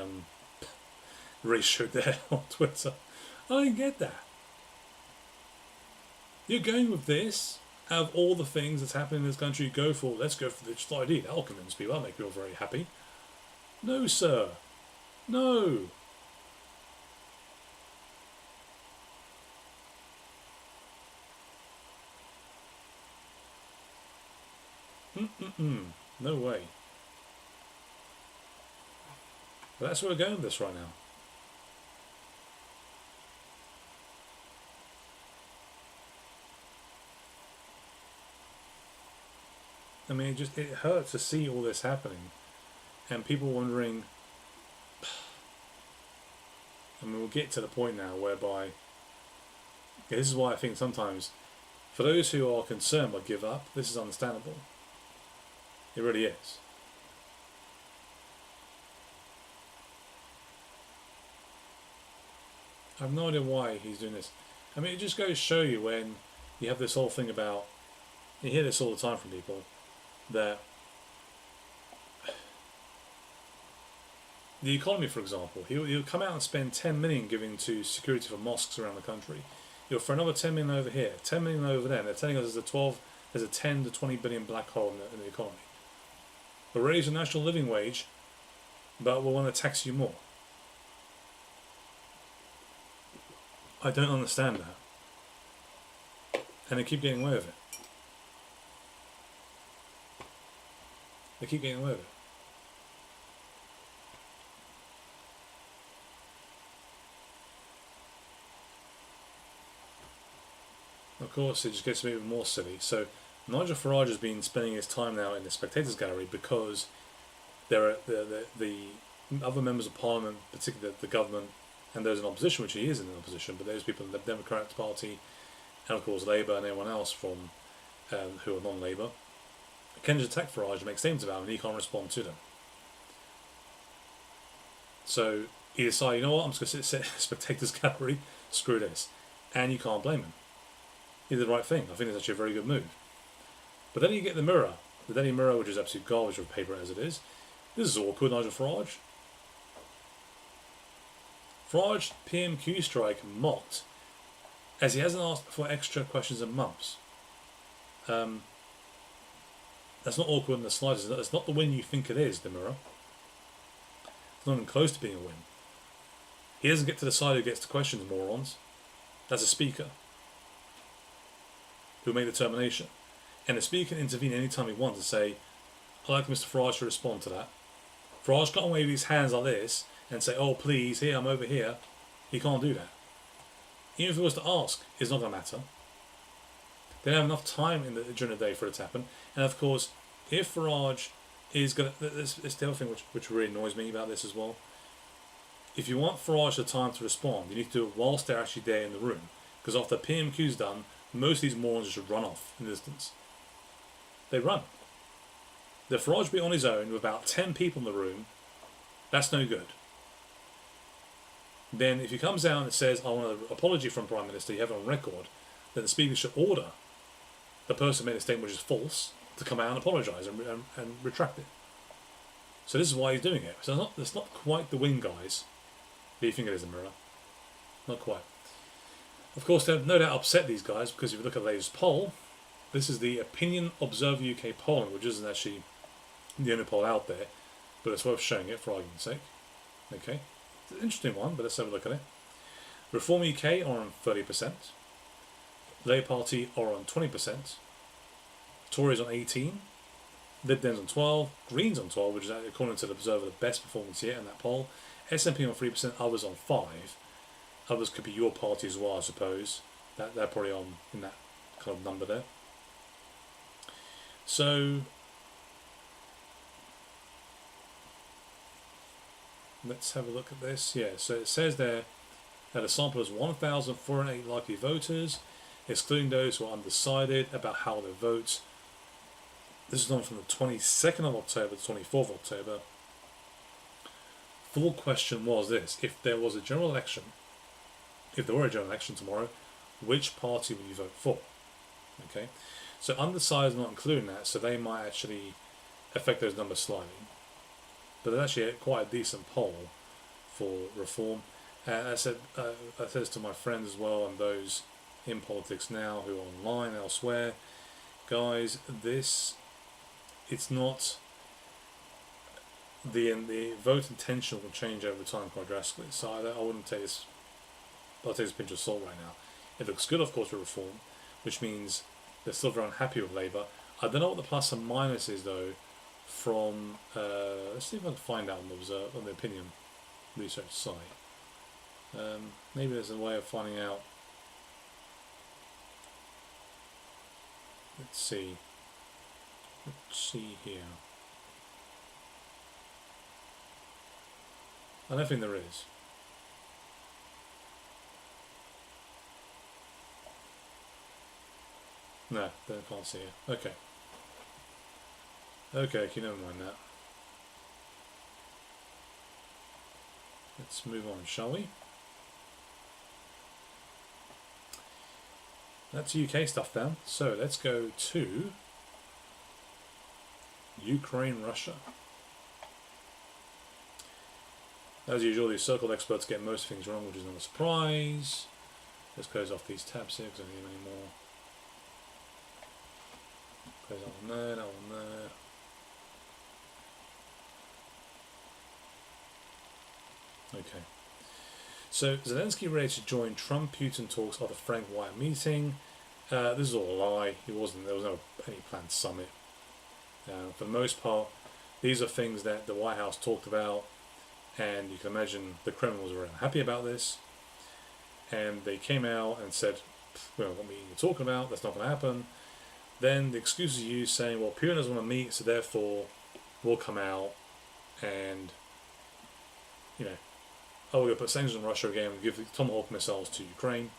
ratioed there on Twitter. I don't get that. You're going with this, out of all the things that's happening in this country, you go for, let's go for the digital ID. That'll convince people, that'll make people very happy. No, sir. No. No way. But that's where we're going with this right now. I mean, it hurts to see all this happening, and people wondering. I mean, we'll get to the point now whereby this is why I think sometimes, for those who are concerned but give up, this is understandable. It really is. I have no idea why he's doing this. I mean, it just goes to show you when you have this whole thing about, you hear this all the time from people, that the economy, for example, he'll come out and spend 10 million giving to security for mosques around the country. He'll throw another 10 million over here, 10 million over there. And they're telling us there's a 10 to 20 billion black hole in the economy. We'll raise the national living wage, but we'll want to tax you more. I don't understand that. And they keep getting away with it. They keep getting away with it. Of course, it just gets even more silly. So, Nigel Farage has been spending his time now in the spectators gallery because there are the other members of parliament, particularly the government, and those in opposition, which he is in opposition, but those people in the Democratic Party, and of course Labour and everyone else from who are non-Labour, can just attack Farage and make statements about him, and he can't respond to them. So he decided, you know what, I'm just going to sit in spectators gallery, screw this, and you can't blame him. He did the right thing. I think it's actually a very good move. But then you get the Mirror, the Daily Mirror, which is absolute garbage of paper as it is. This is awkward, Nigel Farage. Farage PMQ strike mocked, as he hasn't asked for extra questions in months. That's not awkward in the slightest. It's not the win you think it is, the Mirror. It's not even close to being a win. He doesn't get to decide who gets the questions, morons. That's a speaker who made the determination. And the speaker can intervene anytime he wants to say, I'd like Mr. Farage to respond to that. Farage can't wave his hands like this and say, oh please, here, I'm over here. He can't do that. Even if he was to ask, it's not going to matter. They don't have enough time during the day for it to happen. And of course, if Farage is going to... It's the other thing which really annoys me about this as well. If you want Farage the time to respond, you need to do it whilst they're actually there in the room. Because after PMQ's done, most of these morons just run off in the distance. They run. The Farage be on his own with about 10 people in the room, that's no good. Then if he comes out and says, I want an apology from Prime Minister, you have it on record, then the Speaker should order the person who made a statement which is false to come out and apologise and retract it. So this is why he's doing it. So it's not quite the win, guys, that you think it is, the Mirror. Not quite. Of course, they'll no doubt upset these guys, because if you look at the latest poll, this is the Opinion Observer UK polling, which isn't actually the only poll out there, but it's worth showing it for argument's sake. Okay, it's an interesting one, but let's have a look at it. Reform UK are on 30%, Labour Party are on 20%, Tories on 18%, Lib Dems on 12%, Greens on 12%, which is according to the Observer the best performance yet in that poll, SNP on 3%, others on 5%. Others could be your party as well, I suppose. They're probably on in that kind of number there. So let's have a look at this. Yeah, so it says there that a sample is 1,408 likely voters, excluding those who are undecided about how they vote. This is done from the 22nd of October to 24th of October. Full question was this: if there was a general election, if there were a general election tomorrow, which party would you vote for? Okay, so undecided is not including that, so they might actually affect those numbers slightly. But it's actually quite a decent poll for reform. I said this to my friends as well, and those in politics now who are online elsewhere, guys, it's not the vote intention will change over time quite drastically. So I wouldn't take this. I'll take this pinch of salt right now. It looks good, of course, with reform, which means they're still very unhappy with Labour. I don't know what the plus and minus is though. From let's see if I can find out on the opinion research site. Maybe there's a way of finding out. Let's see here. I don't think there is. No, I can't see it. Okay. Okay, never mind that. Let's move on, shall we? That's UK stuff down. So let's go to Ukraine, Russia. As usual, these circled experts get most things wrong, which is not a surprise. Let's close off these tabs here because I don't need them anymore. Close that one there, that one there. Okay. So Zelensky ready to join Trump-Putin talks at the Frank White meeting. This is all a lie. There was no any planned summit. For the most part, these are things that the White House talked about, and you can imagine the Kremlin was very unhappy about this. And they came out and said, "We don't know what meeting you're talking about. That's not going to happen." Then the excuse is used saying, "Well, Putin doesn't want to meet, so therefore we'll come out and, we're going to put sanctions on Russia again and give Tomahawk missiles to Ukraine."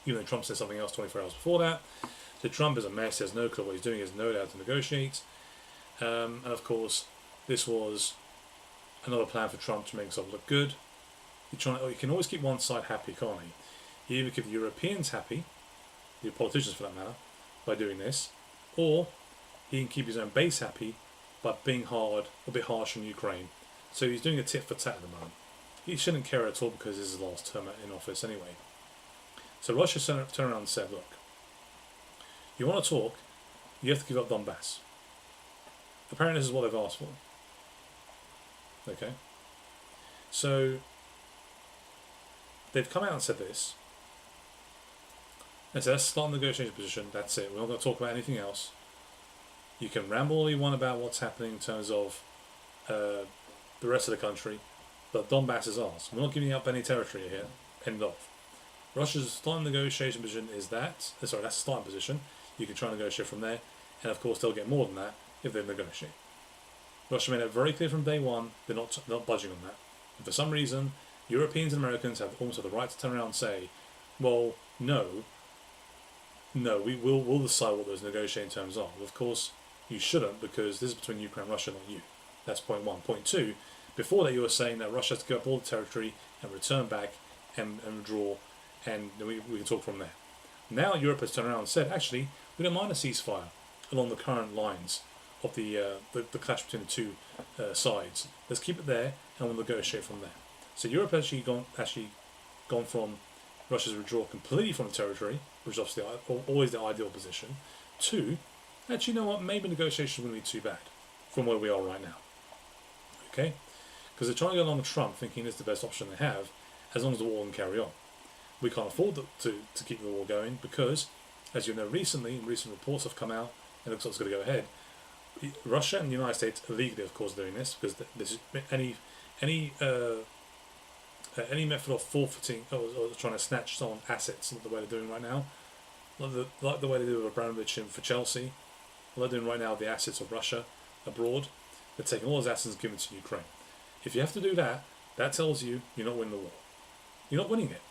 Even though Trump said something else 24 hours before that. So Trump is a mess. He has no clue what he's doing. He has no doubt to negotiate. And of course, this was another plan for Trump to make himself look good. You can always keep one side happy, can't he? He either keep the Europeans happy, the politicians for that matter, by doing this, or he can keep his own base happy by being a bit harsh on Ukraine. So he's doing a tit for tat at the moment. He shouldn't care at all because this is his last term in office anyway. So Russia turned around and said, "Look, you want to talk, you have to give up Donbass." Apparently this is what they've asked for. Okay? So they've come out and said this. And so let's start the negotiation position. That's it. We're not going to talk about anything else. You can ramble all you want about what's happening in terms of the rest of the country, but Donbass is ours. We're not giving up any territory here. End of. Russia's starting negotiation position is that. That's the starting position. You can try and negotiate from there, and of course they'll get more than that if they negotiate. Russia made it very clear from day one they're not budging on that. And for some reason, Europeans and Americans have almost the right to turn around and say, "Well, no, we'll decide what those negotiating terms are." Well, of course, you shouldn't, because this is between Ukraine and Russia, not you. That's point one. Point two, before that you were saying that Russia has to give up all the territory and return back and withdraw, and we can talk from there. Now Europe has turned around and said, actually, we don't mind a ceasefire along the current lines of the clash between the two sides. Let's keep it there, and we'll negotiate from there. So Europe has actually gone from Russia's withdrawal completely from the territory, which is obviously always the ideal position, to, actually, you know what, maybe negotiations wouldn't be too bad from where we are right now. Okay? Because they're trying to go along with Trump, thinking it's the best option they have, as long as the war can carry on. We can't afford to keep the war going because, as you know, recent reports have come out, and it looks like it's going to go ahead. Russia and the United States illegally, of course, doing this because this is any method of forfeiting or trying to snatch someone's assets, like the way they're doing right now, like the way they do with Abramovich for Chelsea. What they're doing right now with the assets of Russia abroad, they're taking all those assets and giving it to Ukraine. If you have to do that, that tells you you're not winning the war. You're not winning it.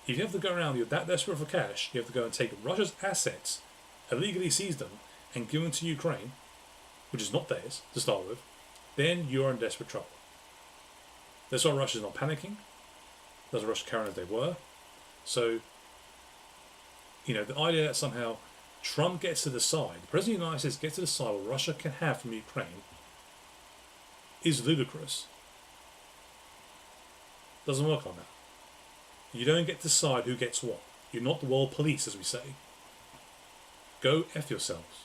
If you have to go around, you're that desperate for cash, you have to go and take Russia's assets, illegally seize them, and give them to Ukraine, which is not theirs to start with, then you're in desperate trouble. That's why Russia's not panicking. That's why Russia carrying as they were. So, the idea that somehow Trump gets to decide, the President of the United States gets to decide what Russia can have from Ukraine, is ludicrous. Doesn't work like that. You don't get to decide who gets what. You're not the world police, as we say. Go F yourselves.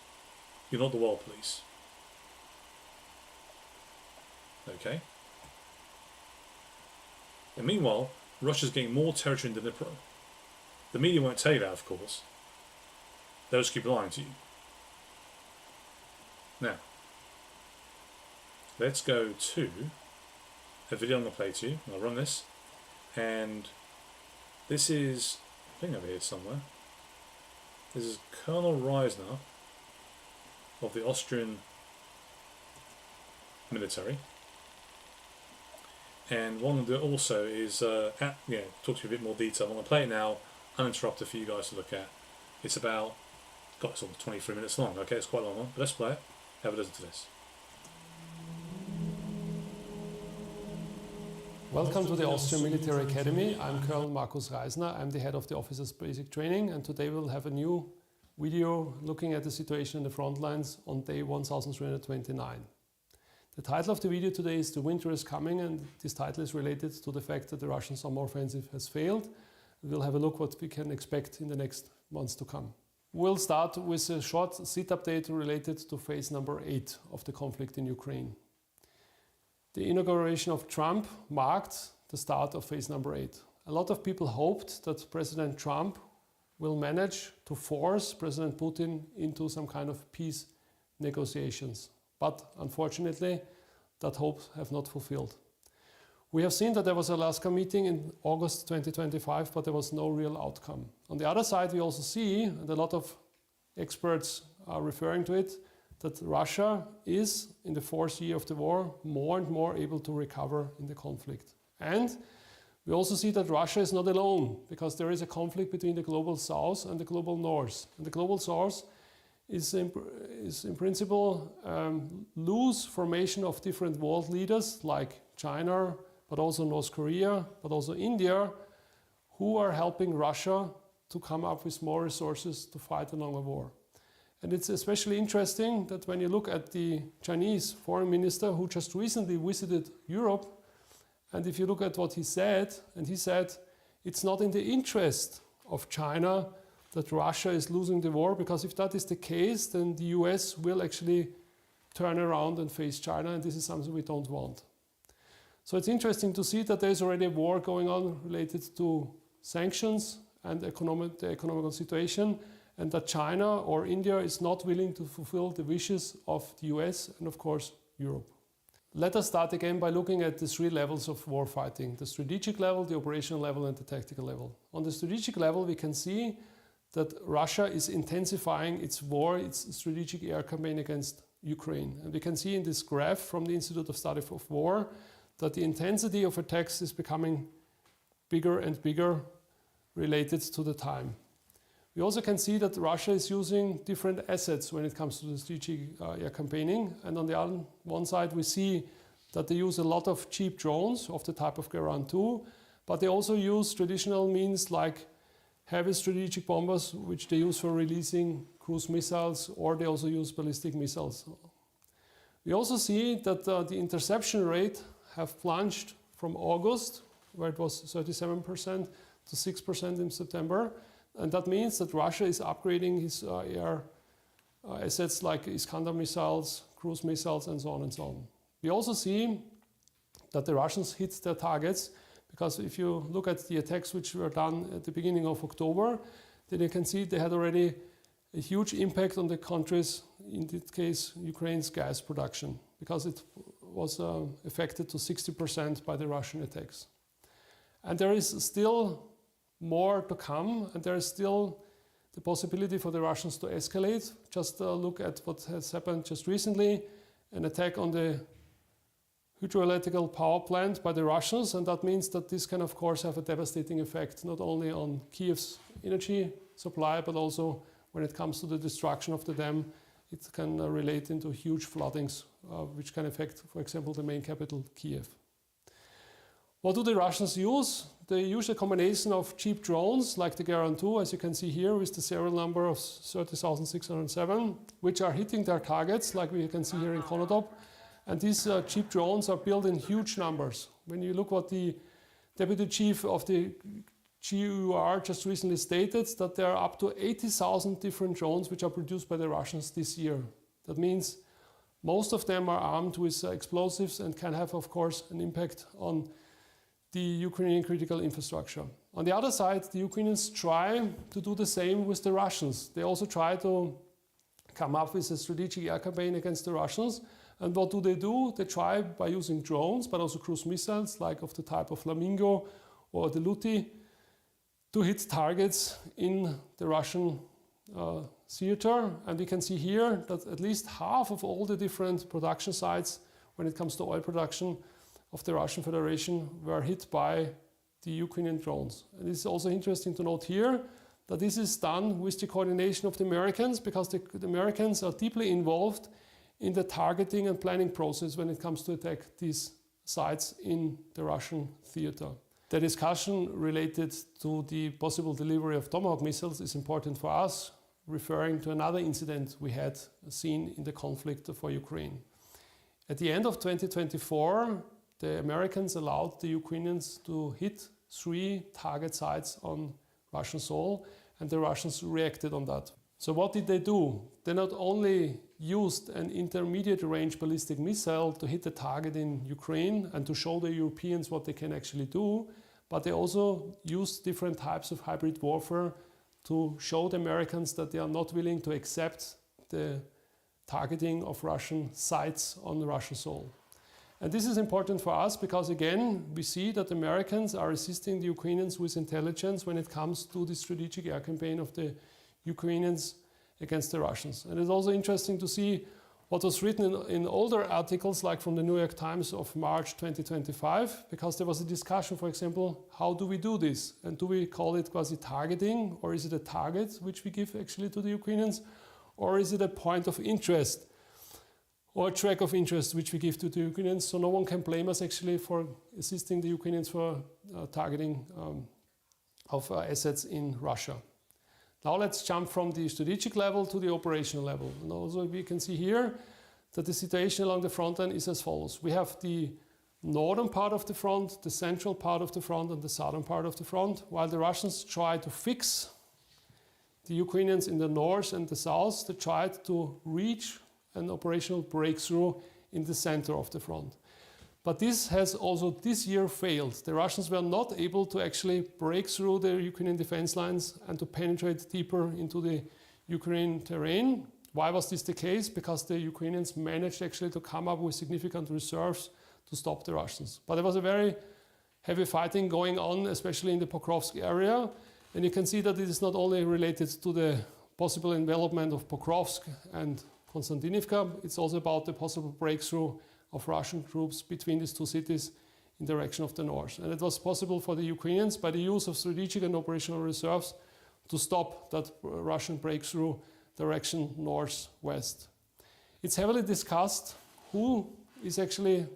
You're not the world police. Okay? And meanwhile, Russia's getting more territory in Dnipro. The media won't tell you that, of course. They'll just keep lying to you. Now, let's go to a video I'm going to play to you. I'll run this. And this is, I think over here somewhere. This is Colonel Reisner of the Austrian military. And what I'm going to do also is talk to you a bit more detail. I'm going to play it now, uninterrupted, for you guys to look at. It's about, it's almost 23 minutes long. Okay, it's quite a long one, but let's play it. Have a listen to this. Welcome to the Austrian Military Academy. I'm Colonel Markus Reisner. I'm the head of the Officers Basic Training, and today we'll have a new video looking at the situation in the front lines on day 1329. The title of the video today is "The Winter is Coming," and this title is related to the fact that the Russian summer offensive has failed. We'll have a look what we can expect in the next months to come. We'll start with a short SIT update related to phase number 8 of the conflict in Ukraine. The inauguration of Trump marked the start of phase number 8. A lot of people hoped that President Trump will manage to force President Putin into some kind of peace negotiations. But unfortunately, that hopes have not fulfilled. We have seen that there was a Alaska meeting in August 2025, but there was no real outcome. On the other side, we also see, and a lot of experts are referring to it, that Russia is, in the 4th year of the war, more and more able to recover in the conflict. And we also see that Russia is not alone, because there is a conflict between the global south and the global north. And the global south is in principle loose formation of different world leaders like China, but also North Korea, but also India, who are helping Russia to come up with more resources to fight a longer war. And it's especially interesting that when you look at the Chinese foreign minister who just recently visited Europe, and if you look at what he said, and he said it's not in the interest of China that Russia is losing the war, because if that is the case, then the US will actually turn around and face China, and this is something we don't want. So it's interesting to see that there's already a war going on related to sanctions and the economical situation, and that China or India is not willing to fulfill the wishes of the US and of course Europe. Let us start again by looking at the 3 levels of war fighting: the strategic level, the operational level and the tactical level. On the strategic level we can see that Russia is intensifying its war, its strategic air campaign against Ukraine. And we can see in this graph from the Institute of Study of War that the intensity of attacks is becoming bigger and bigger related to the time. We also can see that Russia is using different assets when it comes to the strategic air campaigning. And on the one side, we see that they use a lot of cheap drones of the type of Geran 2, but they also use traditional means like heavy strategic bombers, which they use for releasing cruise missiles, or they also use ballistic missiles. We also see that the interception rate have plunged from August, where it was 37%, to 6% in September. And that means that Russia is upgrading his air assets like Iskander missiles, cruise missiles, and so on and so on. We also see that the Russians hit their targets, because if you look at the attacks which were done at the beginning of October, then you can see they had already a huge impact on the countries, in this case Ukraine's gas production, because it was affected to 60% by the Russian attacks. And there is still more to come, and there is still the possibility for the Russians to escalate. Just look at what has happened just recently, an attack on the hydroelectrical power plant by the Russians, and that means that this can of course have a devastating effect not only on Kiev's energy supply, but also when it comes to the destruction of the dam, it can relate into huge floodings, which can affect, for example, the main capital, Kiev. What do the Russians use? They use a combination of cheap drones like the Geran 2, as you can see here with the serial number of 30,607, which are hitting their targets like we can see here in Konotop. And these cheap drones are built in huge numbers. When you look what the deputy chief of the GUR just recently stated, that there are up to 80,000 different drones which are produced by the Russians this year. That means most of them are armed with explosives and can have, of course, an impact on the Ukrainian critical infrastructure. On the other side, the Ukrainians try to do the same with the Russians. They also try to come up with a strategic air campaign against the Russians. And what do? They try by using drones, but also cruise missiles, like of the type of Flamingo or the Luti, to hit targets in the Russian theater. And we can see here that at least half of all the different production sites, when it comes to oil production, of the Russian Federation were hit by the Ukrainian drones. And it's also interesting to note here that this is done with the coordination of the Americans, because the Americans are deeply involved in the targeting and planning process when it comes to attack these sites in the Russian theater. The discussion related to the possible delivery of Tomahawk missiles is important for us, referring to another incident we had seen in the conflict for Ukraine. At the end of 2024, the Americans allowed the Ukrainians to hit 3 target sites on Russian soil, and the Russians reacted on that. So what did they do? They not only used an intermediate range ballistic missile to hit the target in Ukraine and to show the Europeans what they can actually do, but they also used different types of hybrid warfare to show the Americans that they are not willing to accept the targeting of Russian sites on the Russian soil. And this is important for us because, again, we see that Americans are assisting the Ukrainians with intelligence when it comes to the strategic air campaign of the Ukrainians against the Russians. And it's also interesting to see what was written in older articles, like from the New York Times of March 2025, because there was a discussion, for example, how do we do this? And do we call it quasi-targeting, or is it a target which we give actually to the Ukrainians, or is it a point of interest or a track of interest which we give to the Ukrainians? So no one can blame us actually for assisting the Ukrainians for targeting of assets in Russia. Now let's jump from the strategic level to the operational level. And also we can see here that the situation along the front line is as follows. We have the northern part of the front, the central part of the front, and the southern part of the front, while the Russians try to fix the Ukrainians in the north and the south. They tried to reach an operational breakthrough in the center of the front. But this has also this year failed. The Russians were not able to actually break through the Ukrainian defense lines and to penetrate deeper into the Ukrainian terrain. Why was this the case? Because the Ukrainians managed actually to come up with significant reserves to stop the Russians. But there was a very heavy fighting going on, especially in the Pokrovsk area. And you can see that it is not only related to the possible envelopment of Pokrovsk and Konstantinivka, it's also about the possible breakthrough of Russian troops between these two cities in direction of the north. And it was possible for the Ukrainians, by the use of strategic and operational reserves, to stop that Russian breakthrough direction northwest. It's heavily discussed who is actually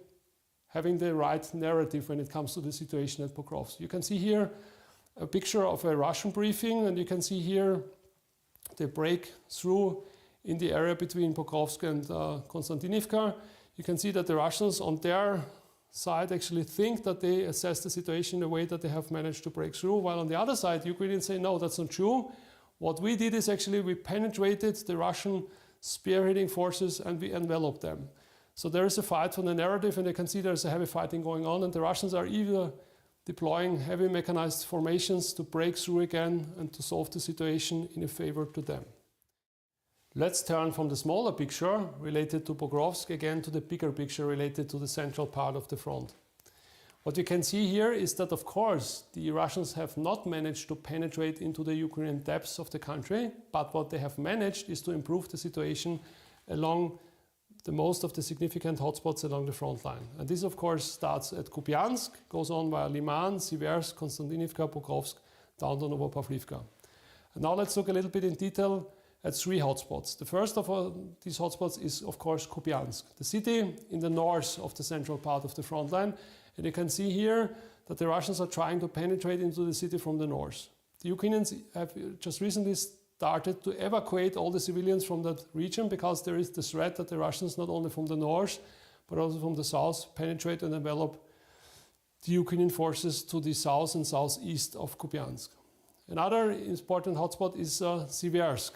having the right narrative when it comes to the situation at Pokrovsk. You can see here a picture of a Russian briefing, and you can see here the breakthrough in the area between Pokrovsk and Konstantinivka. You can see that the Russians on their side actually think that they assess the situation in a way that they have managed to break through, while on the other side, Ukrainians say, no, that's not true. What we did is actually we penetrated the Russian spearheading forces and we enveloped them. So there is a fight for the narrative, and you can see there's a heavy fighting going on, and the Russians are either deploying heavy mechanized formations to break through again and to solve the situation in a favor to them. Let's turn from the smaller picture related to Pokrovsk again to the bigger picture related to the central part of the front. What you can see here is that, of course, the Russians have not managed to penetrate into the Ukrainian depths of the country, but what they have managed is to improve the situation along the most of the significant hotspots along the front line. And this, of course, starts at Kupiansk, goes on via Liman, Siversk, Konstantinivka, Pokrovsk, down to Novopavlivka. And now let's look a little bit in detail at 3 hotspots. The first of all these hotspots is, of course, Kupiansk, the city in the north of the central part of the front line. And you can see here that the Russians are trying to penetrate into the city from the north. The Ukrainians have just recently started to evacuate all the civilians from that region because there is the threat that the Russians, not only from the north, but also from the south, penetrate and envelop the Ukrainian forces to the south and southeast of Kupiansk. Another important hotspot is Siversk.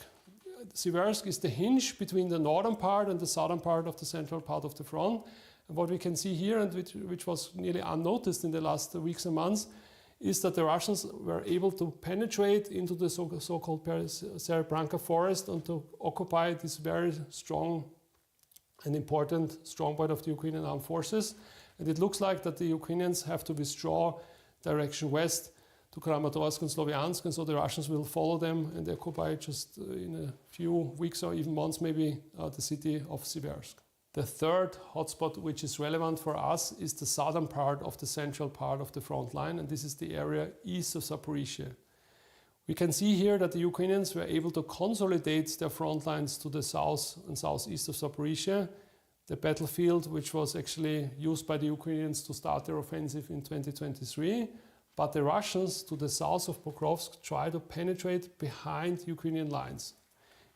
Siversk is the hinge between the northern part and the southern part of the central part of the front. And what we can see here, and which was nearly unnoticed in the last weeks and months, is that the Russians were able to penetrate into the so-called Serebranka forest and to occupy this very strong and important strong point of the Ukrainian armed forces. And it looks like that the Ukrainians have to withdraw direction west to Kramatorsk and Sloviansk, and so the Russians will follow them and occupy just in a few weeks or even months maybe the city of Siversk. The third hotspot which is relevant for us is the southern part of the central part of the front line, and this is the area east of Zaporizhzhia. We can see here that the Ukrainians were able to consolidate their front lines to the south and southeast of Zaporizhzhia, the battlefield which was actually used by the Ukrainians to start their offensive in 2023. But the Russians to the south of Pokrovsk try to penetrate behind Ukrainian lines.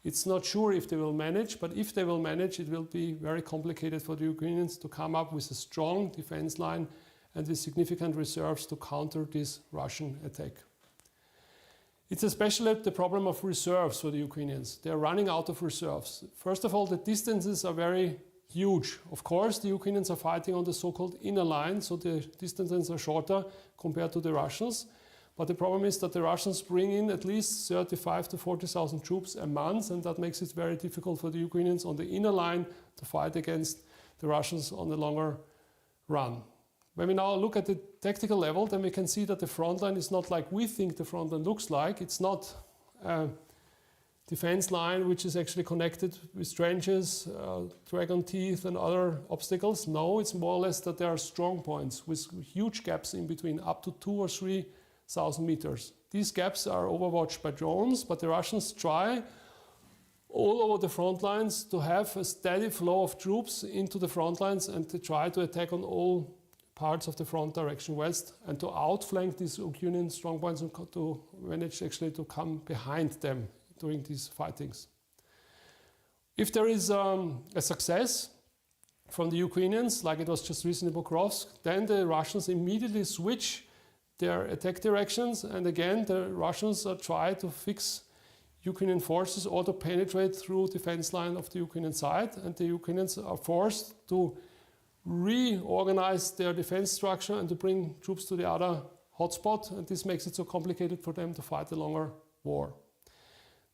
It's not sure if they will manage, but if they will manage, it will be very complicated for the Ukrainians to come up with a strong defense line and with significant reserves to counter this Russian attack. It's especially the problem of reserves for the Ukrainians. They're running out of reserves. First of all, the distances are very huge. Of course, the Ukrainians are fighting on the so-called inner line, so the distances are shorter compared to the Russians. But the problem is that the Russians bring in at least 35 to 40,000 troops a month, and that makes it very difficult for the Ukrainians on the inner line to fight against the Russians on the longer run. When we now look at the tactical level, then we can see that the front line is not like we think the front line looks like. It's not a defense line which is actually connected with trenches, dragon teeth and other obstacles. No, it's more or less that there are strong points with huge gaps in between, up to 2,000 or 3,000 meters. These gaps are overwatched by drones, but the Russians try all over the front lines to have a steady flow of troops into the front lines and to try to attack on all parts of the front direction west and to outflank these Ukrainian strongpoints and to manage actually to come behind them during these fightings. If there is a success from the Ukrainians, like it was just recently in Pokrovsk, then the Russians immediately switch their attack directions, and again the Russians try to fix Ukrainian forces or to penetrate through defense line of the Ukrainian side, and the Ukrainians are forced to reorganize their defense structure and to bring troops to the other hotspot, and this makes it so complicated for them to fight a longer war.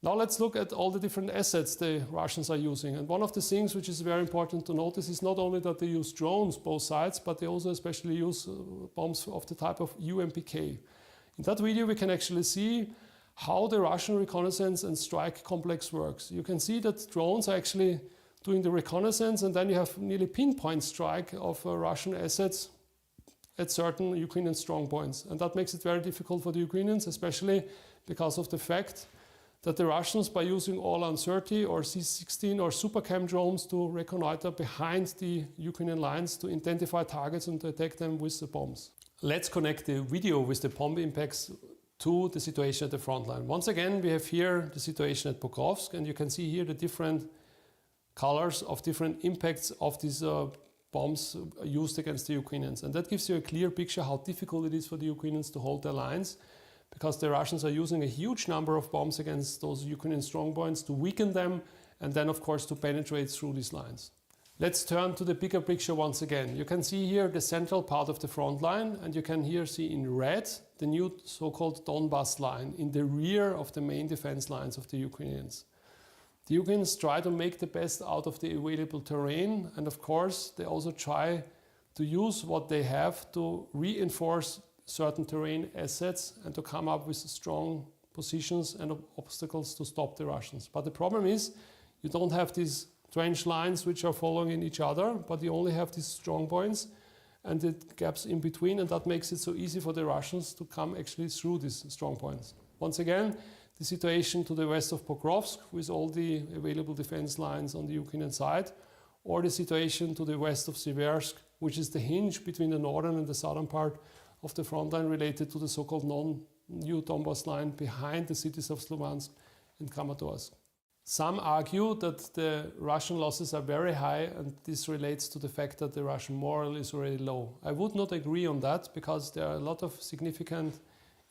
Now let's look at all the different assets the Russians are using, and one of the things which is very important to notice is not only that they use drones both sides, but they also especially use bombs of the type of UMPK. In that video we can actually see how the Russian reconnaissance and strike complex works. You can see that drones are actually doing the reconnaissance, and then you have nearly pinpoint strike of Russian assets at certain Ukrainian strong points. And that makes it very difficult for the Ukrainians, especially because of the fact that the Russians, by using Orlan 30 or C-16 or Supercam drones to reconnoiter behind the Ukrainian lines to identify targets and to attack them with the bombs. Let's connect the video with the bomb impacts to the situation at the front line. Once again, we have here the situation at Pokrovsk, and you can see here the different colors of different impacts of these bombs used against the Ukrainians. And that gives you a clear picture how difficult it is for the Ukrainians to hold their lines, because the Russians are using a huge number of bombs against those Ukrainian strongpoints to weaken them and then of course to penetrate through these lines. Let's turn to the bigger picture once again. You can see here the central part of the front line, and you can here see in red the new so-called Donbass line in the rear of the main defense lines of the Ukrainians. The Ukrainians try to make the best out of the available terrain, and of course they also try to use what they have to reinforce certain terrain assets and to come up with strong positions and obstacles to stop the Russians. But the problem is you don't have these trench lines which are following in each other, but you only have these strong points and the gaps in between, and that makes it so easy for the Russians to come actually through these strong points. Once again, the situation to the west of Pokrovsk with all the available defense lines on the Ukrainian side, or the situation to the west of Siversk, which is the hinge between the northern and the southern part of the front line related to the so-called non-new Donbass line behind the cities of Sloviansk and Kramatorsk. Some argue that the Russian losses are very high, and this relates to the fact that the Russian morale is already low. I would not agree on that, because there are a lot of significant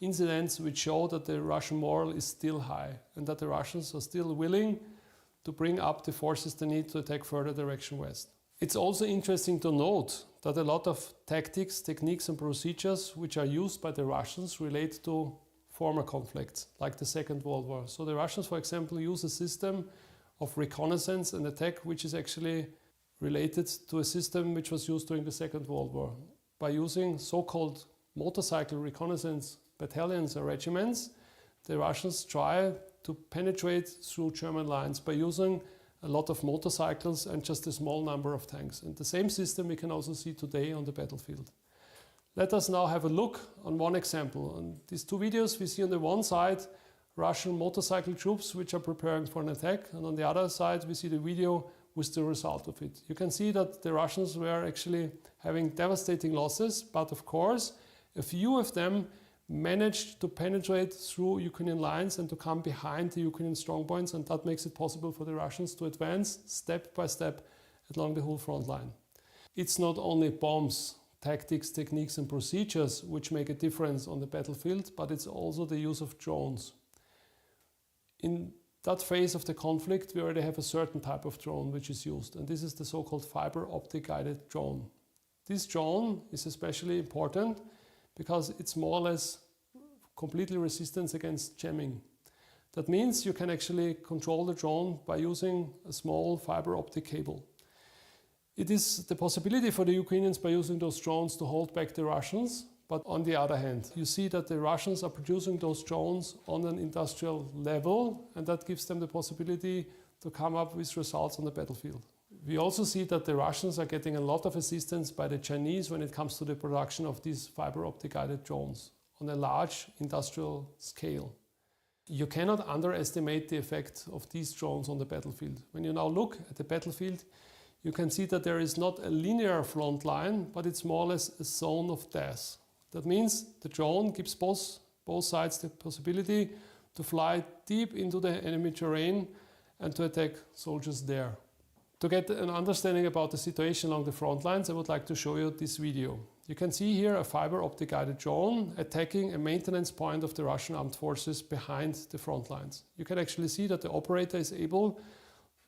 incidents which show that the Russian morale is still high and that the Russians are still willing to bring up the forces they need to attack further direction west. It's also interesting to note that a lot of tactics, techniques and procedures which are used by the Russians relate to former conflicts, like the Second World War. So the Russians, for example, use a system of reconnaissance and attack which is actually related to a system which was used during the Second World War. By using so-called motorcycle reconnaissance battalions or regiments, the Russians try to penetrate through German lines by using a lot of motorcycles and just a small number of tanks. And the same system we can also see today on the battlefield. Let us now have a look on one example. On these two videos we see on the one side Russian motorcycle troops which are preparing for an attack, and on the other side we see the video with the result of it. You can see that the Russians were actually having devastating losses, but of course, a few of them managed to penetrate through Ukrainian lines and to come behind the Ukrainian strongpoints, and that makes it possible for the Russians to advance step by step along the whole front line. It's not only bombs, tactics, techniques and procedures which make a difference on the battlefield, but it's also the use of drones. In that phase of the conflict, we already have a certain type of drone which is used, and this is the so-called fiber optic guided drone. This drone is especially important because it's more or less completely resistant against jamming. That means you can actually control the drone by using a small fiber optic cable. It is the possibility for the Ukrainians by using those drones to hold back the Russians, but on the other hand, you see that the Russians are producing those drones on an industrial level, and that gives them the possibility to come up with results on the battlefield. We also see that the Russians are getting a lot of assistance by the Chinese when it comes to the production of these fiber optic guided drones on a large industrial scale. You cannot underestimate the effect of these drones on the battlefield. When you now look at the battlefield, you can see that there is not a linear front line, but it's more or less a zone of death. That means the drone gives both sides the possibility to fly deep into the enemy terrain and to attack soldiers there. To get an understanding about the situation along the front lines, I would like to show you this video. You can see here a fiber optic guided drone attacking a maintenance point of the Russian armed forces behind the front lines. You can actually see that the operator is able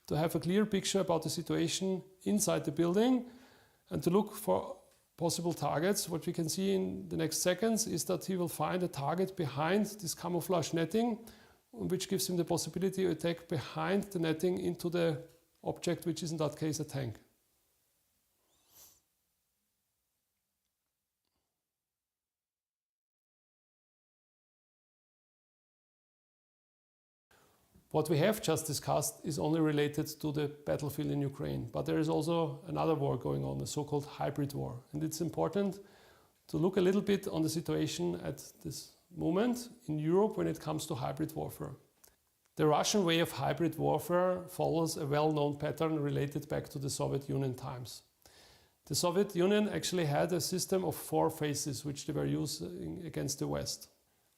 to have a clear picture about the situation inside the building and to look for possible targets. What we can see in the next seconds is that he will find a target behind this camouflage netting, which gives him the possibility to attack behind the netting into the object, which is in that case a tank. What we have just discussed is only related to the battlefield in Ukraine, but there is also another war going on, the so-called hybrid war. And it's important to look a little bit on the situation at this moment in Europe when it comes to hybrid warfare. The Russian way of hybrid warfare follows a well-known pattern related back to the Soviet Union times. The Soviet Union actually had a system of 4 phases which they were using against the West.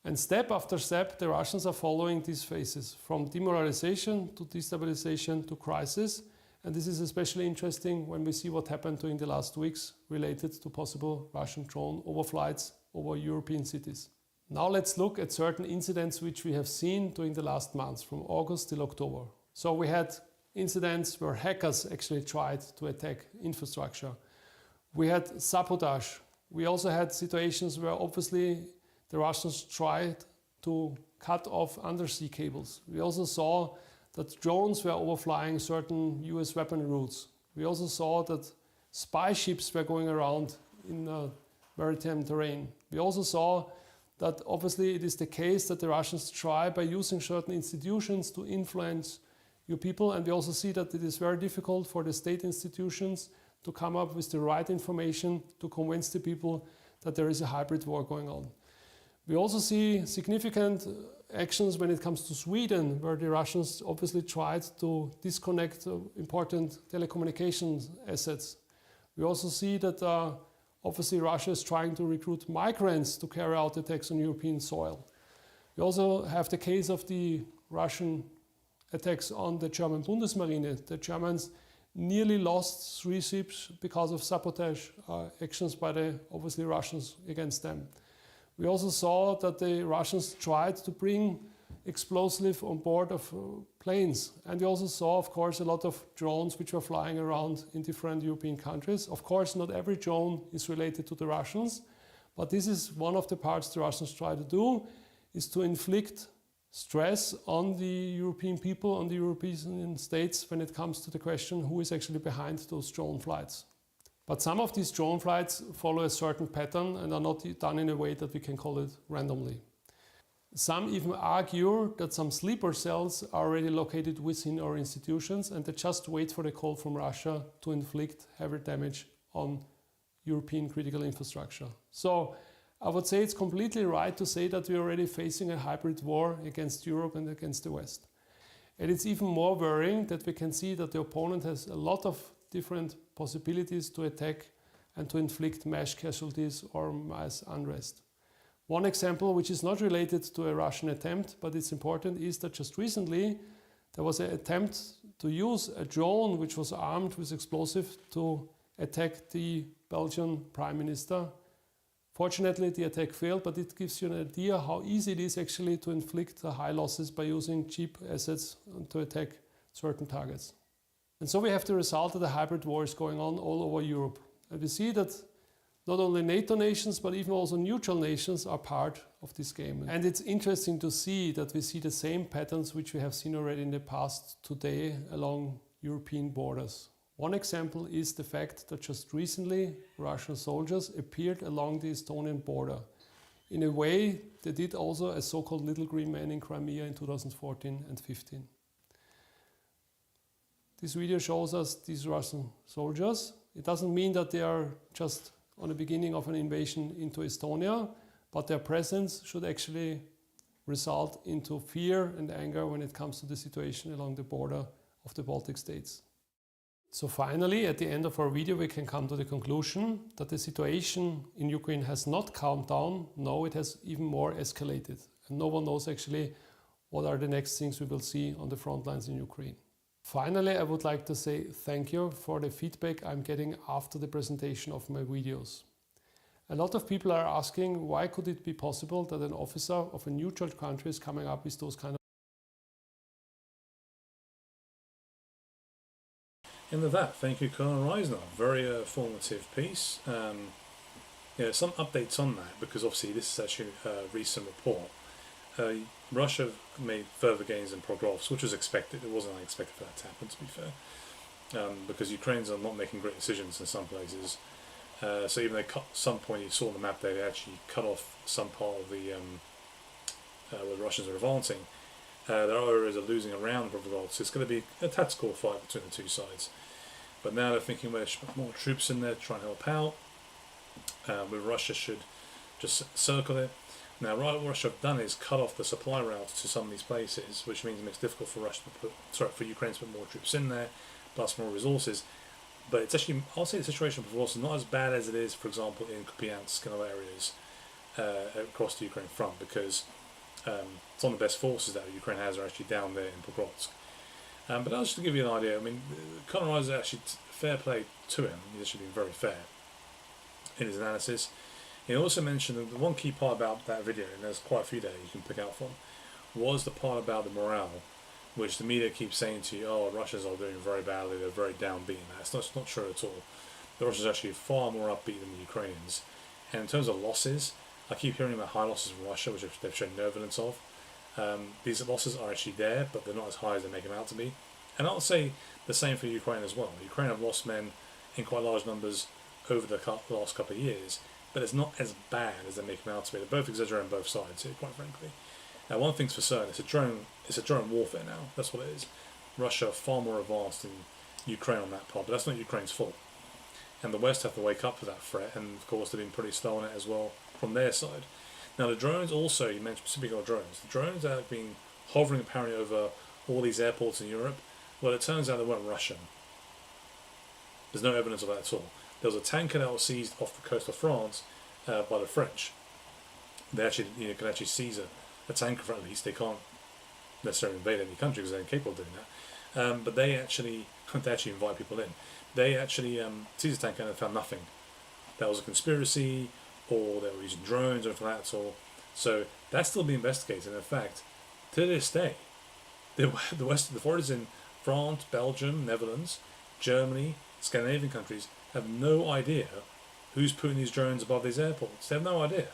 And step after step, the Russians are following these phases, from demoralization to destabilization to crisis. And this is especially interesting when we see what happened during the last weeks related to possible Russian drone overflights over European cities. Now let's look at certain incidents which we have seen during the last months, from August till October. So we had incidents where hackers actually tried to attack infrastructure. We had sabotage. We also had situations where obviously the Russians tried to cut off undersea cables. We also saw that drones were overflying certain US weapon routes. We also saw that spy ships were going around in maritime terrain. We also saw that obviously it is the case that the Russians try by using certain institutions to influence your people, and we also see that it is very difficult for the state institutions to come up with the right information to convince the people that there is a hybrid war going on. We also see significant actions when it comes to Sweden, where the Russians obviously tried to disconnect important telecommunications assets. We also see that obviously Russia is trying to recruit migrants to carry out attacks on European soil. We also have the case of the Russian attacks on the German Bundesmarine. The Germans nearly lost 3 ships because of sabotage actions by the obviously Russians against them. We also saw that the Russians tried to bring explosive on board of planes. And we also saw, of course, a lot of drones which were flying around in different European countries. Of course, not every drone is related to the Russians, but this is one of the parts the Russians try to do, is to inflict stress on the European people, on the European states when it comes to the question who is actually behind those drone flights. But some of these drone flights follow a certain pattern and are not done in a way that we can call it randomly. Some even argue that some sleeper cells are already located within our institutions and they just wait for the call from Russia to inflict heavy damage on European critical infrastructure. So I would say it's completely right to say that we're already facing a hybrid war against Europe and against the West. And it's even more worrying that we can see that the opponent has a lot of different possibilities to attack and to inflict mass casualties or mass unrest. One example, which is not related to a Russian attempt, but it's important, is that just recently there was an attempt to use a drone which was armed with explosives to attack the Belgian Prime Minister. Fortunately, the attack failed, but it gives you an idea how easy it is actually to inflict high losses by using cheap assets to attack certain targets. And so we have the result that a hybrid war is going on all over Europe. And we see that not only NATO nations, but even also neutral nations are part of this game. And it's interesting to see that we see the same patterns which we have seen already in the past today along European borders. One example is the fact that just recently Russian soldiers appeared along the Estonian border. In a way, they did also a so-called Little Green Man in Crimea in 2014 and 15. This video shows us these Russian soldiers. It doesn't mean that they are just on the beginning of an invasion into Estonia, but their presence should actually result into fear and anger when it comes to the situation along the border of the Baltic states. So finally, at the end of our video, we can come to the conclusion that the situation in Ukraine has not calmed down. No, it has even more escalated. And no one knows actually what are the next things we will see on the front lines in Ukraine. Finally, I would like to say thank you for the feedback I'm getting after the presentation of my videos. A lot of people are asking why could it be possible that an officer of a neutral country is coming up with those kind of. And with that, thank you, Colonel Reisner. Very formative piece. Some updates on that, because obviously this is actually a recent report. Russia made further gains in Pokrovsk, which was expected. It wasn't unexpected for that to happen, to be fair, because Ukrainians are not making great decisions in some places. So even at some point, you saw on the map they actually cut off some part of the where the Russians are advancing. There are areas are losing around Pokrovsk, so it's going to be a tactical fight between the two sides. But now they're thinking where they should put more troops in there to try and help out. Where Russia should just circle it. Now, what Russia have done is cut off the supply routes to some of these places, which means it makes it difficult for for Ukraine to put more troops in there, plus more resources. But it's actually, I'll say the situation for Pokrovsk is not as bad as it is, for example, in Kupiansk and other areas across the Ukraine front, because some of the best forces that Ukraine has are actually down there in Pokrovsk. But just to give you an idea, I mean, Conor Rice is actually fair play to him. He's actually been very fair in his analysis. He also mentioned that the one key part about that video, and there's quite a few there you can pick out from, was the part about the morale, which the media keeps saying to you, oh, Russians are doing very badly, they're very downbeat. That's not true at all. The Russians are actually far more upbeat than the Ukrainians. And in terms of losses, I keep hearing about high losses from Russia, which they've shown no evidence of. These losses are actually there, but they're not as high as they make them out to be. And I'll say the same for Ukraine as well. Ukraine have lost men in quite large numbers over the last couple of years, but it's not as bad as they make them out to be. They're both exaggerating on both sides here, quite frankly. Now, one thing's for certain, it's a drone warfare now. That's what it is. Russia are far more advanced than Ukraine on that part, but that's not Ukraine's fault. And the West have to wake up to that threat, and of course they've been pretty slow on it as well from their side. Now, the drones also, you mentioned specifically on drones. The drones that have been hovering apparently over all these airports in Europe, well, it turns out they weren't Russian. There's no evidence of that at all. There was a tanker that was seized off the coast of France by the French. They actually can actually seize a tanker, at least. They can't necessarily invade any country because they're incapable of doing that. But they actually invite people in. They actually seized a tanker and found nothing. That was a conspiracy, or they were using drones or anything like that at all. So that's still being investigated. And in fact, to this day, the authorities in France, Belgium, Netherlands, Germany, Scandinavian countries have no idea who's putting these drones above these airports. They have no idea.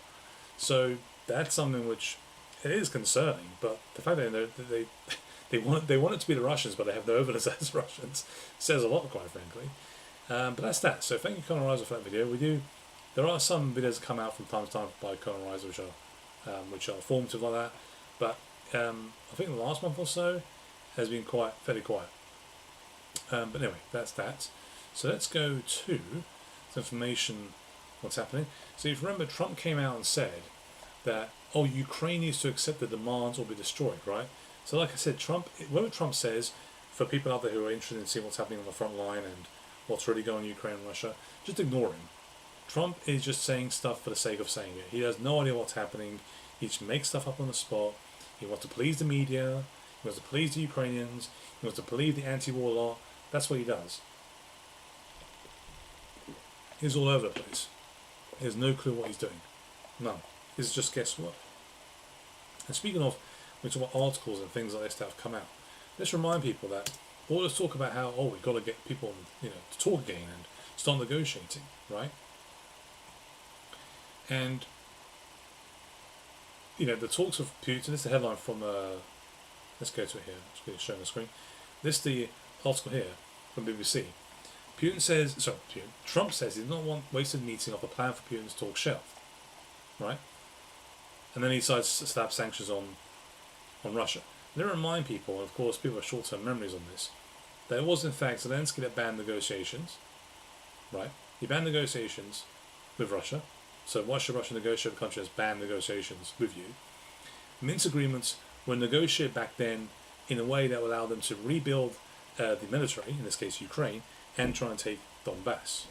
So that's something which it is concerning. But the fact that they want it to be the Russians, but they have no evidence that it's Russians, says a lot, quite frankly. But that's that. So thank you, Conor Reiser, for that video. There are some videos that come out from time to time by Conor Reiser which are informative like that. But I think the last month or so has been fairly quiet. But anyway, that's that. So let's go to some information, what's happening. So if you remember, Trump came out and said that, Ukraine needs to accept the demands or be destroyed, right? So like I said, Trump, whatever Trump says, for people out there who are interested in seeing what's happening on the front line and what's really going on in Ukraine and Russia, just ignore him. Trump is just saying stuff for the sake of saying it. He has no idea what's happening. He just makes stuff up on the spot. He wants to please the media. He wants to please the Ukrainians. He wants to please the anti-war lot. That's what he does. He's all over the place. He has no clue what he's doing. None. It's just guesswork. And speaking of, we talk about articles and things like this that have come out. Let's remind people that all this talk about how we've got to get people to talk again and start negotiating, right? And the talks of Putin. This is the headline from. Let's go to it here. It's going to show on the screen. This is the article here from BBC. Trump says he does not want wasted meeting of a plan for Putin's talk shelved, right? And then he decides to slap sanctions on Russia. Let me remind people, and of course people have short-term memories on this, that it was in fact Zelensky that banned negotiations, right? He banned negotiations with Russia. So why should Russia negotiate with a country that's banned negotiations with you? Minsk agreements were negotiated back then in a way that would allow them to rebuild the military, in this case Ukraine, and try and take Donbass.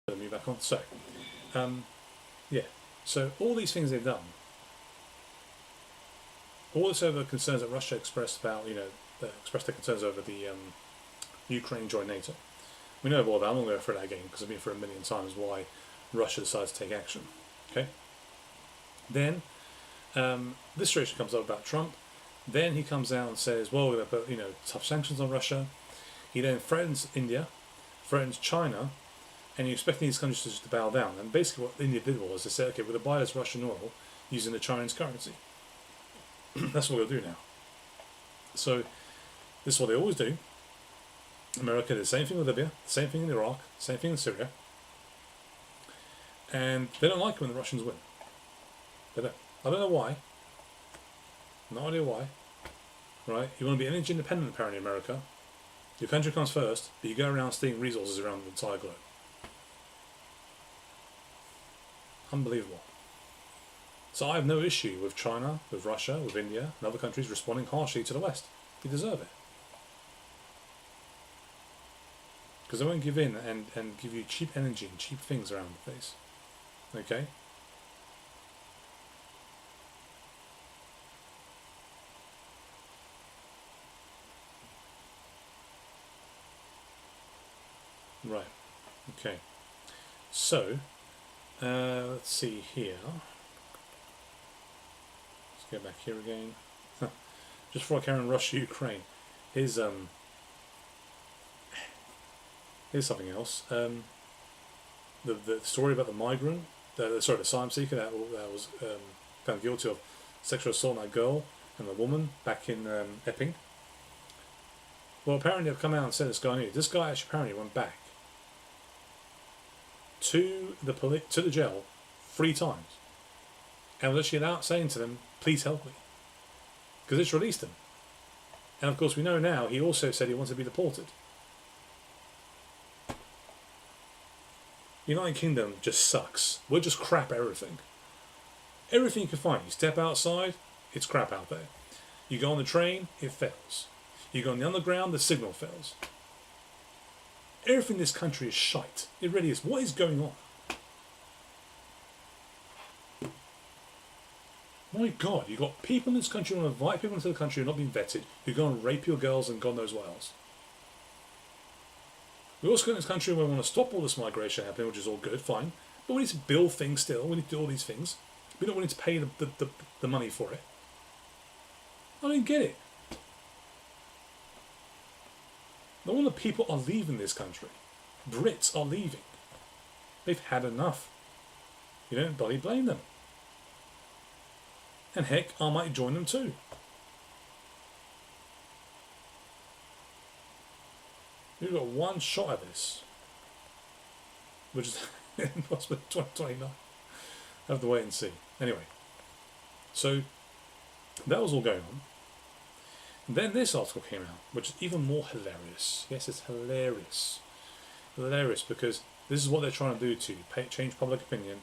Let me back on. So, So all these things they've done, all this over concerns that Russia expressed about, expressed their concerns over the Ukraine join NATO. We know about that. I'm not going to go through that again because I've been through a million times why Russia decides to take action. Okay. Then this situation comes up about Trump. Then he comes out and says, well, we're going to put tough sanctions on Russia. He then threatens India, threatens China, and you're expecting these countries to just bow down. And basically what India did was they said, okay, we're going to buy this Russian oil using the Chinese currency. That's what we'll do now. So this is what they always do. America did the same thing with Libya, the same thing in Iraq, the same thing in Syria. And they don't like it when the Russians win. They don't. I don't know why. No idea why. Right? You want to be energy independent apparently in America. Your country comes first, but you go around stealing resources around the entire globe. Unbelievable. So I have no issue with China, with Russia, with India, and other countries responding harshly to the West. You deserve it. Because they won't give in and give you cheap energy and cheap things around the place. Okay? Right. Okay. So, let's see here. Let's go back here again. Just before I carry on Russia, Ukraine. Here's something else. The story about the migrant, the asylum seeker that was found guilty of sexual assault on that girl and the woman back in Epping. Well, apparently they've come out and said this guy knew. This guy actually apparently went back to the jail 3 times and was actually out saying to them, please help me, because it's released him. And of course we know now he also said he wants to be deported. United Kingdom just sucks. We're just crap at everything. Everything you can find. You step outside, it's crap out there. You go on the train, it fails. You go on the underground, the signal fails. Everything in this country is shite. It really is. What is going on? my God, you've got people in this country who want to invite people into the country who are not being vetted, who go and rape your girls and God knows what else. We also got in this country where we want to stop all this migration happening, which is all good, fine. But we need to build things still. We need to do all these things. We're not willing to pay the money for it. I don't get it. No wonder people are leaving this country. Brits are leaving. They've had enough. You don't bloody blame them. And heck, I might join them too. We've got one shot at this, which is possibly 2029. I have to wait and see. Anyway, so that was all going on. And then this article came out, which is even more hilarious. Yes, it's hilarious. Hilarious because this is what they're trying to do to you, change public opinion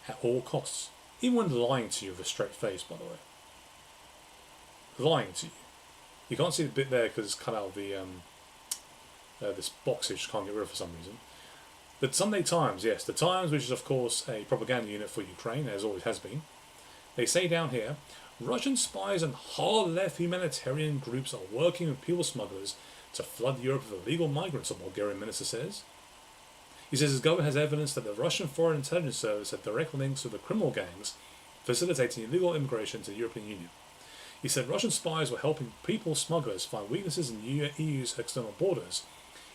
at all costs. Even when lying to you with a straight face, by the way. Lying to you. You can't see the bit there because it's cut out of the this box you just can't get rid of for some reason. The Sunday Times, yes, the Times, which is of course a propaganda unit for Ukraine, as always has been. They say down here, Russian spies and hard-left humanitarian groups are working with people smugglers to flood Europe with illegal migrants, a Bulgarian minister says. He says his government has evidence that the Russian Foreign Intelligence Service had direct links with the criminal gangs facilitating illegal immigration to the European Union. He said Russian spies were helping people smugglers find weaknesses in the EU's external borders,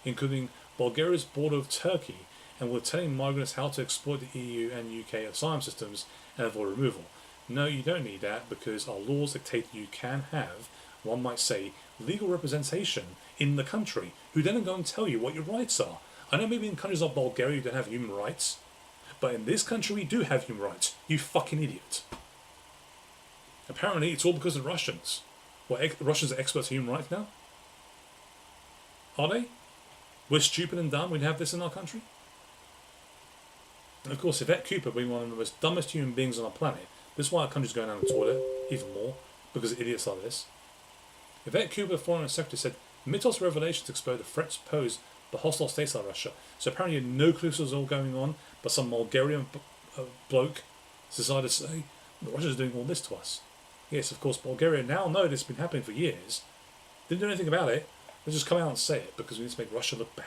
including Bulgaria's border with Turkey, and were telling migrants how to exploit the EU and UK asylum systems and avoid removal. No, you don't need that because our laws dictate you can have, one might say, legal representation in the country, who then go and tell you what your rights are. I know maybe in countries like Bulgaria you don't have human rights, but in this country we do have human rights. You fucking idiot. Apparently it's all because of Russians. What, Russians are experts in human rights now? Are they? We're stupid and dumb, we'd have this in our country? And of course, Yvette Cooper being one of the most dumbest human beings on our planet, this is why our country's going down the toilet, even more, because of idiots like this. Yvette Cooper, Foreign Secretary, said, Mitos revelations exposed the threats posed by hostile states like Russia. So apparently you had no clue this was all going on, but some Bulgarian bloke decided to say, Russia's doing all this to us. Yes, of course, Bulgaria now know this has been happening for years. Didn't do anything about it. They just come out and say it because we need to make Russia look bad.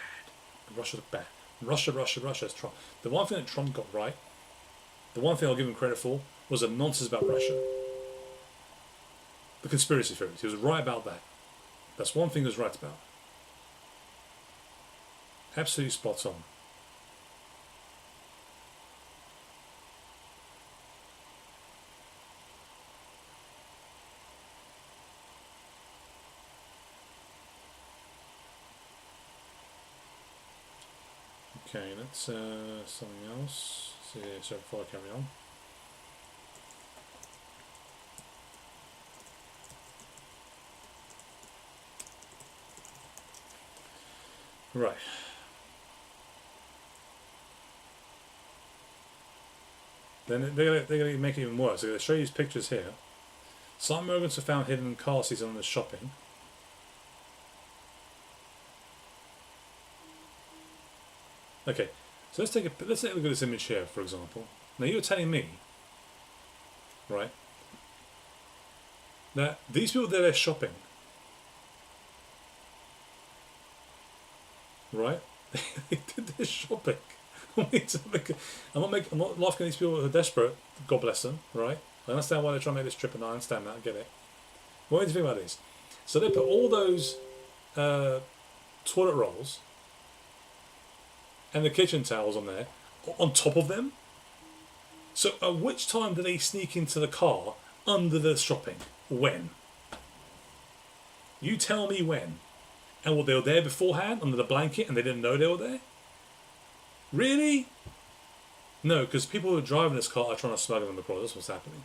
Russia look bad. Russia, as Trump. The one thing that Trump got right, the one thing I'll give him credit for, was the nonsense about Russia. The conspiracy theories. He was right about that. That's one thing he was right about. Absolutely spot on. Okay, that's something else. So before I carry on. Right. Then they're going to make it even worse. They're going to show you these pictures here. Some migrants are found hidden in car seats on the shopping. Okay, so let's take a look at this image here, for example. Now you're telling me, right, that these people they're shopping, right? They did their shopping. I'm not laughing at these people who are desperate. God bless them, right? I understand why they're trying to make this trip, and I understand that. I get it. What do you think about this? So they put all those toilet rolls and the kitchen towels on there, on top of them. So at which time do they sneak into the car under the shopping? When? You tell me when. And they were there beforehand, under the blanket, and they didn't know they were there? Really? No, because people who are driving this car are trying to smuggle them across. That's what's happening.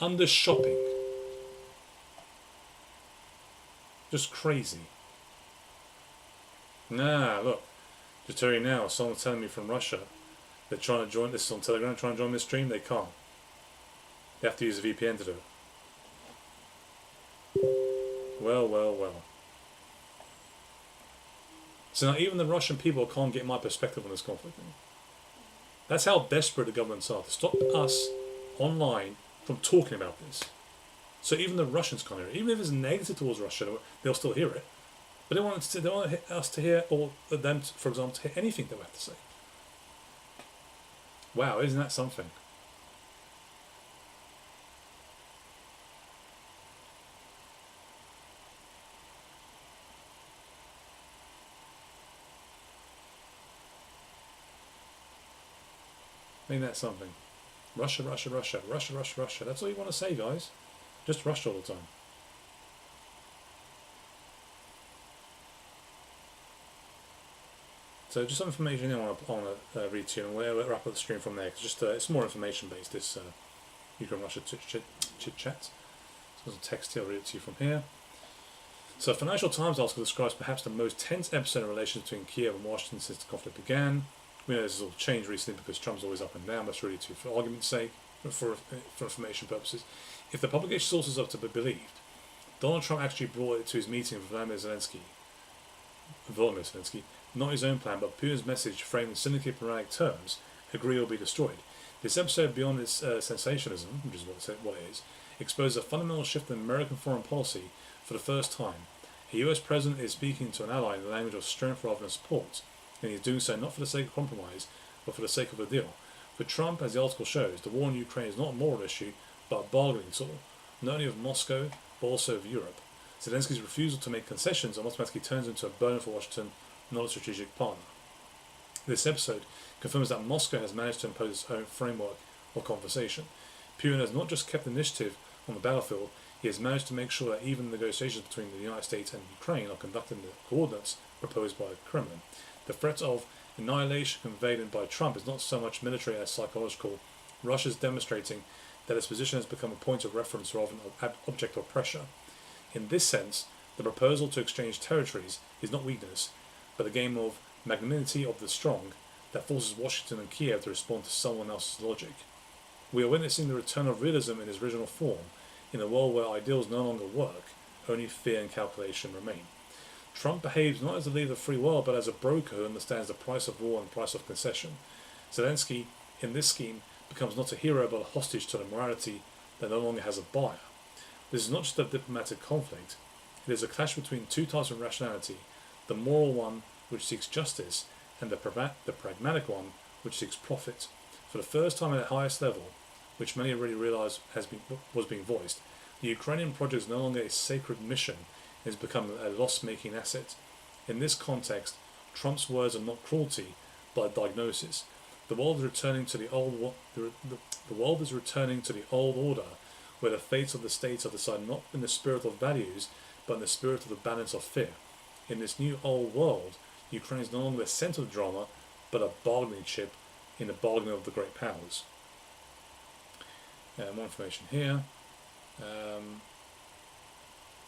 Under shopping. Just crazy. Nah, look. Just tell you now, someone's telling me from Russia they're trying to join this on Telegram, trying to join this stream, they can't. They have to use a VPN to do it. Well, well, well. So now even the Russian people can't get my perspective on this conflict thing. That's how desperate the governments are to stop us online from talking about this. So even the Russians can't hear it. Even if it's negative towards Russia, they'll still hear it. But they want us to hear, or them, for example, to hear anything that we have to say. Wow, isn't that something? Ain't that something? Russia, Russia, Russia, Russia, Russia, Russia. That's all you want to say, guys. Just Russia all the time. So just some information I want to read to you, and we'll wrap up the stream from there. Cause just it's more information based. This Ukraine-Russia chit chat. So there's a text here. I'll read it to you from here. So, Financial Times article describes perhaps the most tense episode in relations between Kiev and Washington since the conflict began. We know this has all changed recently because Trump's always up and down. That's really too, for argument's sake, for information purposes. If the publication sources are to be believed, Donald Trump actually brought it to his meeting with Volodymyr Zelensky, not his own plan, but Putin's message framed in cynically pragmatic terms: agree or be destroyed. This episode, beyond its sensationalism, which is what it is, exposes a fundamental shift in American foreign policy for the first time. A US president is speaking to an ally in the language of strength rather than support, and he is doing so not for the sake of compromise, but for the sake of a deal. For Trump, as the article shows, the war in Ukraine is not a moral issue, but a bargaining tool, not only of Moscow, but also of Europe. Zelensky's refusal to make concessions automatically turns into a burden for Washington, not a strategic partner. This episode confirms that Moscow has managed to impose its own framework of conversation. Putin has not just kept initiative on the battlefield, he has managed to make sure that even negotiations between the United States and Ukraine are conducted in the coordinates proposed by the Kremlin. The threat of annihilation conveyed by Trump is not so much military as psychological. Russia is demonstrating that its position has become a point of reference rather than an object of pressure. In this sense, the proposal to exchange territories is not weakness, but a game of magnanimity of the strong that forces Washington and Kiev to respond to someone else's logic. We are witnessing the return of realism in its original form, in a world where ideals no longer work, only fear and calculation remain. Trump behaves not as a leader of the free world, but as a broker who understands the price of war and the price of concession. Zelensky, in this scheme, becomes not a hero but a hostage to a morality that no longer has a buyer. This is not just a diplomatic conflict, it is a clash between two types of rationality, the moral one which seeks justice, and the pragmatic one which seeks profit. For the first time at the highest level, which many already realised was being voiced, the Ukrainian project is no longer a sacred mission, it has become a loss-making asset. In this context, Trump's words are not cruelty, but a diagnosis. The world is returning to the old order, where the fates of the states are decided not in the spirit of values, but in the spirit of the balance of fear. In this new old world, Ukraine is no longer the centre of the drama, but a bargaining chip in the bargaining of the great powers. More information here.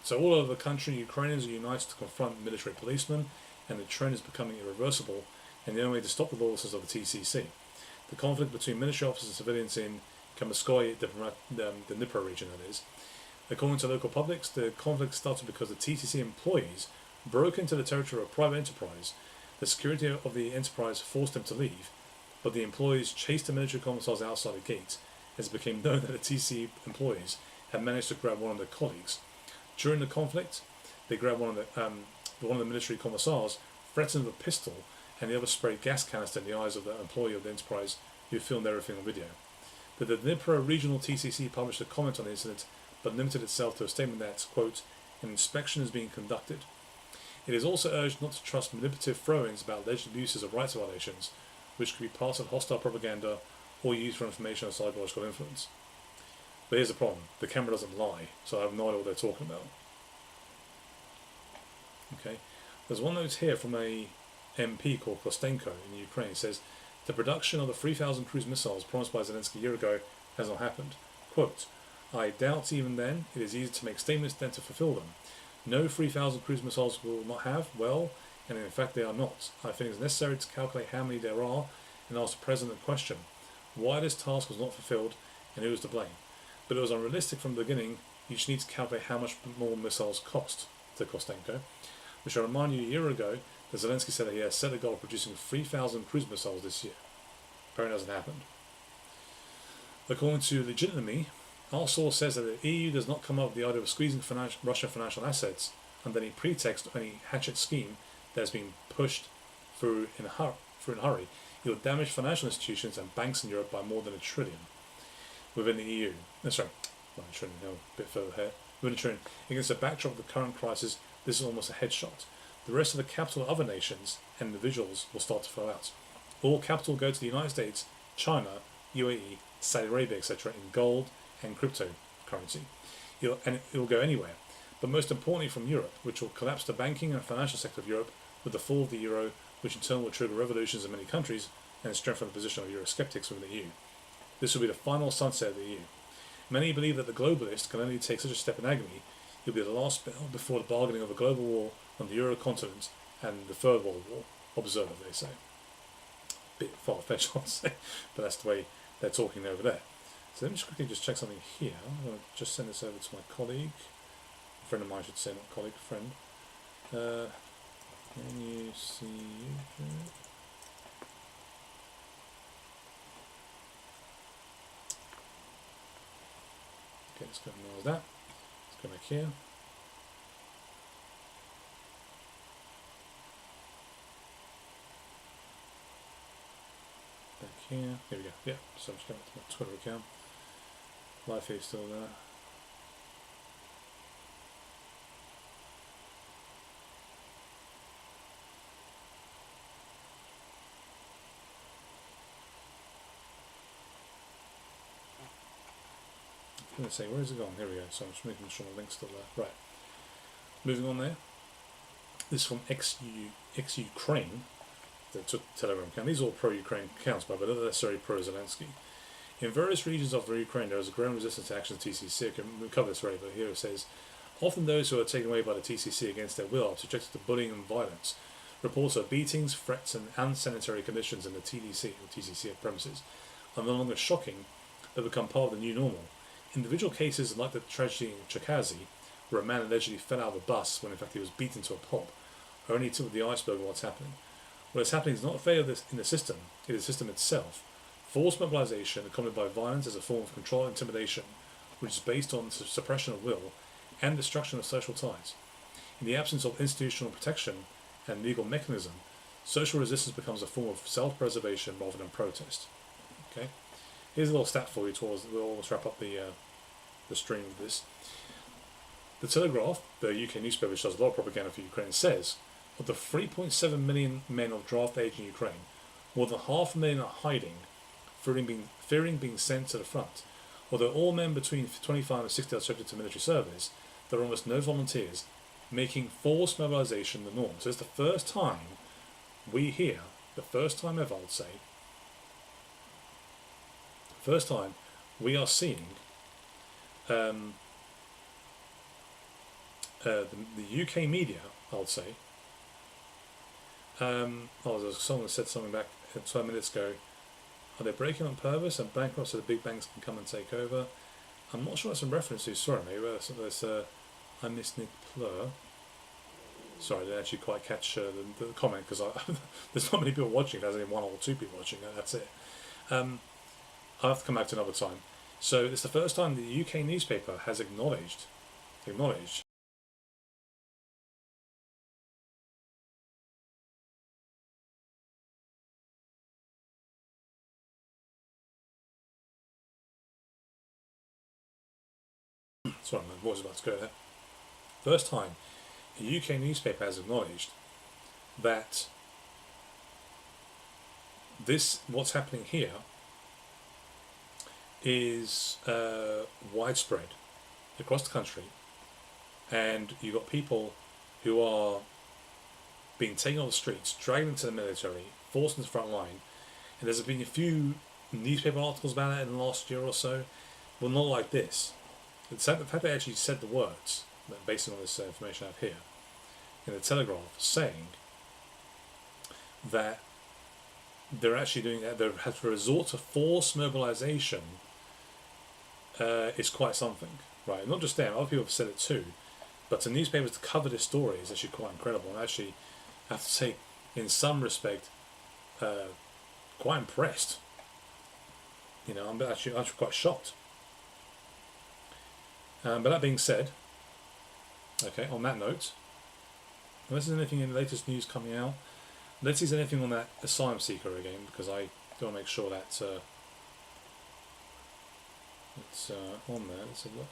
So all over the country, Ukrainians are united to confront military policemen, and the trend is becoming irreversible, and the only way to stop the lawlessness of the TCC. The conflict between military officers and civilians in Kamaskoye, the Dnipro region, that is. According to local publics, the conflict started because the TCC employees broke into the territory of a private enterprise. The security of the enterprise forced them to leave, but the employees chased the military commissars outside the gate, as it became known that the TCC employees had managed to grab one of their colleagues. During the conflict, they grabbed one of the military commissars, threatened with a pistol, and the other sprayed gas canister in the eyes of the employee of the enterprise who filmed everything on video. But the Dnipro regional TCC published a comment on the incident, but limited itself to a statement that, quote, an inspection is being conducted. It is also urged not to trust manipulative throw-ins about alleged abuses or rights violations, which could be part of hostile propaganda or used for information or psychological influence. But here's the problem, the camera doesn't lie, so I have no idea what they're talking about. Okay, there's one note here from a MP called Kostenko in Ukraine. It says, the production of the 3,000 cruise missiles promised by Zelensky a year ago has not happened. Quote, I doubt even then it is easy to make statements then to fulfill them. No 3,000 cruise missiles will not have, well, and in fact they are not. I think it's necessary to calculate how many there are and ask the President a question. Why this task was not fulfilled and who is to blame? But it was unrealistic from the beginning. You just need to calculate how much more missiles cost, said Kostenko. Which I remind you, a year ago, that Zelensky said that he has set a goal of producing 3,000 cruise missiles this year. Apparently hasn't happened. According to Legitimately, our source says that the EU does not come up with the idea of squeezing Russian financial assets under any pretext or any hatchet scheme that has been pushed through in a hurry. It will damage financial institutions and banks in Europe by more than $1 trillion within the EU. Sorry, not $1 trillion, no, a bit further ahead. Within $1 trillion. Against the backdrop of the current crisis, this is almost a headshot. The rest of the capital of other nations and individuals will start to flow out. All capital will go to the United States, China, UAE, Saudi Arabia, etc. in gold and cryptocurrency. It will go anywhere. But most importantly from Europe, which will collapse the banking and financial sector of Europe with the fall of the euro, which in turn will trigger revolutions in many countries and strengthen the position of Eurosceptics within the EU. This will be the final sunset of the EU. Many believe that the globalists can only take such a step in agony. It will be the last spell before the bargaining of a global war on the Euro continent and the Third World War. Observe, they say. Bit far-fetched, I'll say, but that's the way they're talking over there. So let me just quickly check something here. I'm going to just send this over to my colleague. A friend of mine, should say, not colleague, friend. Can you see YouTube? Okay, let's go and minimize that. Let's go back here. Back here. Here we go. Yeah, so I'm just going to my Twitter account. Live feed still there. Let's say, where is it gone? Here we go. So I'm just making sure the link's still there. Right. Moving on there. This is from ex-Ukraine. They took Telegram account. These are all pro-Ukraine accounts, but not necessarily pro-Zelensky. In various regions of Ukraine, there is a growing resistance to action of TCC. We'll cover this already, but here it says, often those who are taken away by the TCC against their will are subjected to bullying and violence. Reports of beatings, threats, and unsanitary conditions in the TDC or TCC premises are no longer shocking. They become part of the new normal. Individual cases like the tragedy in Cherkasy, where a man allegedly fell out of a bus when in fact he was beaten to a pulp, are only tip of the iceberg of what's happening. What is happening is not a failure in the system, it is the system itself. Forced mobilization accompanied by violence as a form of control and intimidation, which is based on suppression of will and destruction of social ties. In the absence of institutional protection and legal mechanism, social resistance becomes a form of self-preservation rather than protest. Okay? Here's a little stat for you towards we'll almost wrap up the stream of this. The Telegraph, the UK newspaper which does a lot of propaganda for Ukraine, says of the 3.7 million men of draft age in Ukraine, more than 500,000 are hiding, fearing being sent to the front. Although all men between 25 and 60 are subject to military service, there are almost no volunteers, making forced mobilisation the norm. So it's the first time we hear, the first time ever I would say, first time we are seeing the UK media, I would say. Someone said something back 12 minutes ago. Are they breaking on purpose and bankrupt so the big banks can come and take over? I'm not sure that's in reference to. Sorry, maybe I missed Nick Plur. Sorry, I didn't actually quite catch the comment because there's not many people watching. There's only one or two people watching. That's it. I'll have to come back to another time. So it's the first time the UK newspaper has acknowledged. Sorry, my voice is about to go there. First time a UK newspaper has acknowledged that what's happening here is widespread across the country, and you've got people who are being taken on the streets, dragged into the military, forced into the front line, and there's been a few newspaper articles about it in the last year or so. Well, not like this. The fact they actually said the words, based on this information I have here, in the Telegraph, saying that they're actually doing that, they have to resort to forced mobilisation, is quite something, right? Not just them, other people have said it too, but to newspapers to cover this story is actually quite incredible. And actually, I have to say, in some respect, quite impressed I'm actually quite shocked. But that being said, okay, on that note, unless there's anything in the latest news coming out, let's see if there's anything on that Asylum Seeker again, because I want to make sure that it's on there. Let's have a look.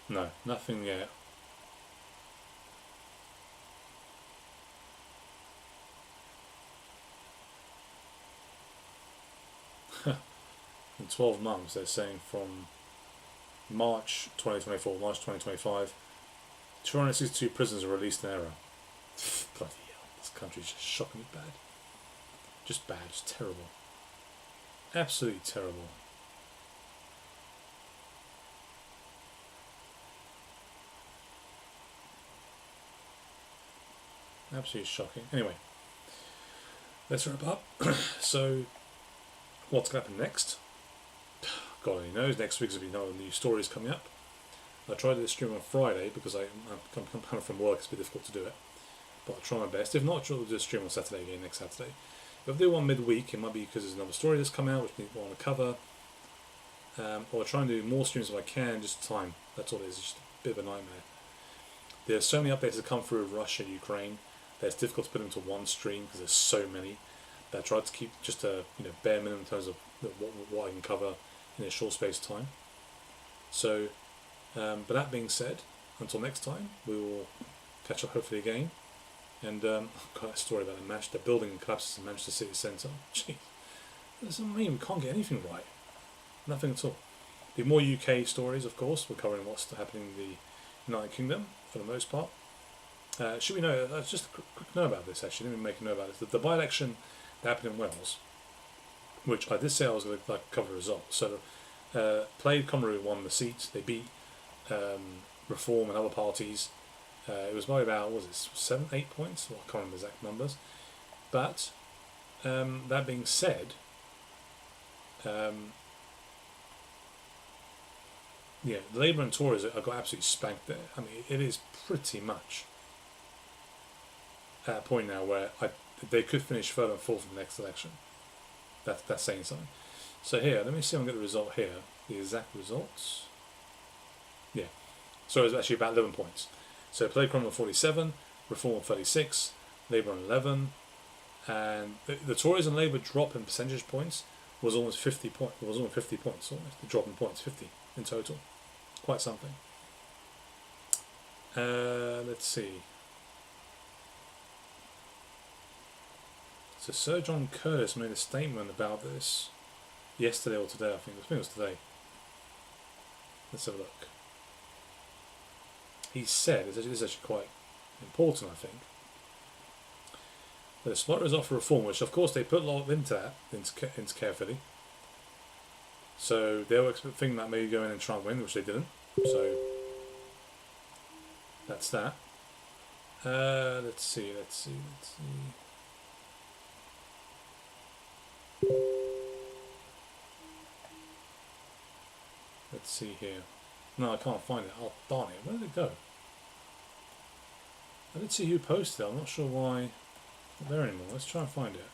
No, nothing yet. In 12 months, they're saying from March 2024, March 2025, 262 prisoners are released in error. Bloody hell, this country's just shockingly bad. Just bad, just terrible. Absolutely terrible. Absolutely shocking. Anyway, let's wrap up. So, what's going to happen next? God only knows. Next week's going to be no new stories coming up. I tried to do the stream on Friday because I'm kind of from work. It's a bit difficult to do it, but I'll try my best. If not, I'll do a stream on Saturday again next Saturday. If I do one midweek, it might be because there's another story that's come out which I want to cover. Or I'll try and do more streams if I can. Just time. That's all it is. It's just a bit of a nightmare. There's so many updates that come through of Russia, Ukraine. That it's difficult to put into one stream because there's so many. That I tried to keep just a bare minimum in terms of what I can cover in a short space of time. So, but that being said, until next time, we will catch up hopefully again. And I've got a story about the building collapses in Manchester City Centre. Jeez, that doesn't mean we can't get anything right. Nothing at all. The more UK stories, of course. We're covering what's happening in the United Kingdom for the most part. Should we know? Just a quick note about this. Actually, let me make a note about this. The by-election that happened in Wales, which I did say I was going to cover the results. So, Plaid Cymru won the seat. They beat Reform and other parties. It was by about 7, 8 points. Well, I can't remember the exact numbers. But that being said, the Labour and Tories have got absolutely spanked there. I mean, it is pretty much at a point now where they could finish third and fourth in the next election. That's saying something. So here, let me see if I can get the result here. The exact results. Yeah. So it was actually about 11 points. So Plaid Cymru on 47, Reform on 36, Labour on 11, and the Tories and Labour drop in percentage points was almost 50 points. It was almost 50 points. Almost the drop in points, 50 in total. Quite something. Let's see. So Sir John Curtis made a statement about this yesterday or today, I think it was today. Let's have a look. He said, this is actually quite important, I think, that a spot result for reform, which of course they put a lot into that, into carefully. So they were thinking that maybe go in and try and win, which they didn't. So that's that. Let's see. Let's see here. No, I can't find it. Oh, darn it. Where did it go? I did see who posted it. I'm not sure why it's not there anymore. Let's try and find it.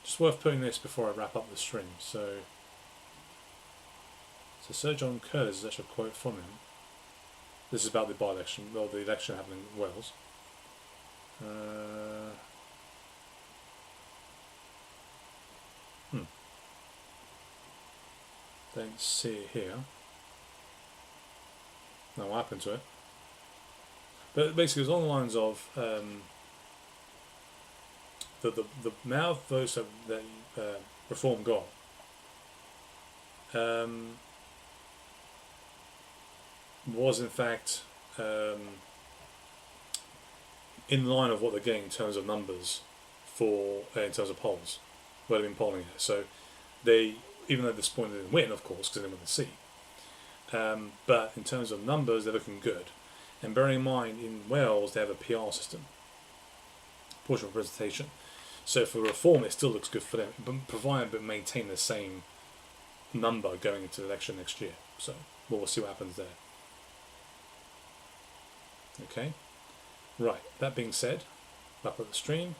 Just worth putting this before I wrap up the stream. So Sir John Curtis is actually a quote from him. This is about the by-election, well, the election happening in Wales. Don't see it here. No, what happened to it? But basically, it was on the lines of the amount of votes that Reform got. Was in fact in line of what they're getting in terms of numbers for in terms of polls, where they've been polling it. So they, even though at this point they didn't win, of course, because they didn't win the seat. But in terms of numbers, they're looking good. And bearing in mind, in Wales, they have a PR system, proportional representation. So for Reform, it still looks good for them, provided but maintain the same number going into the election next year. So we'll see what happens there. Okay. Right. That being said, wrap up the stream.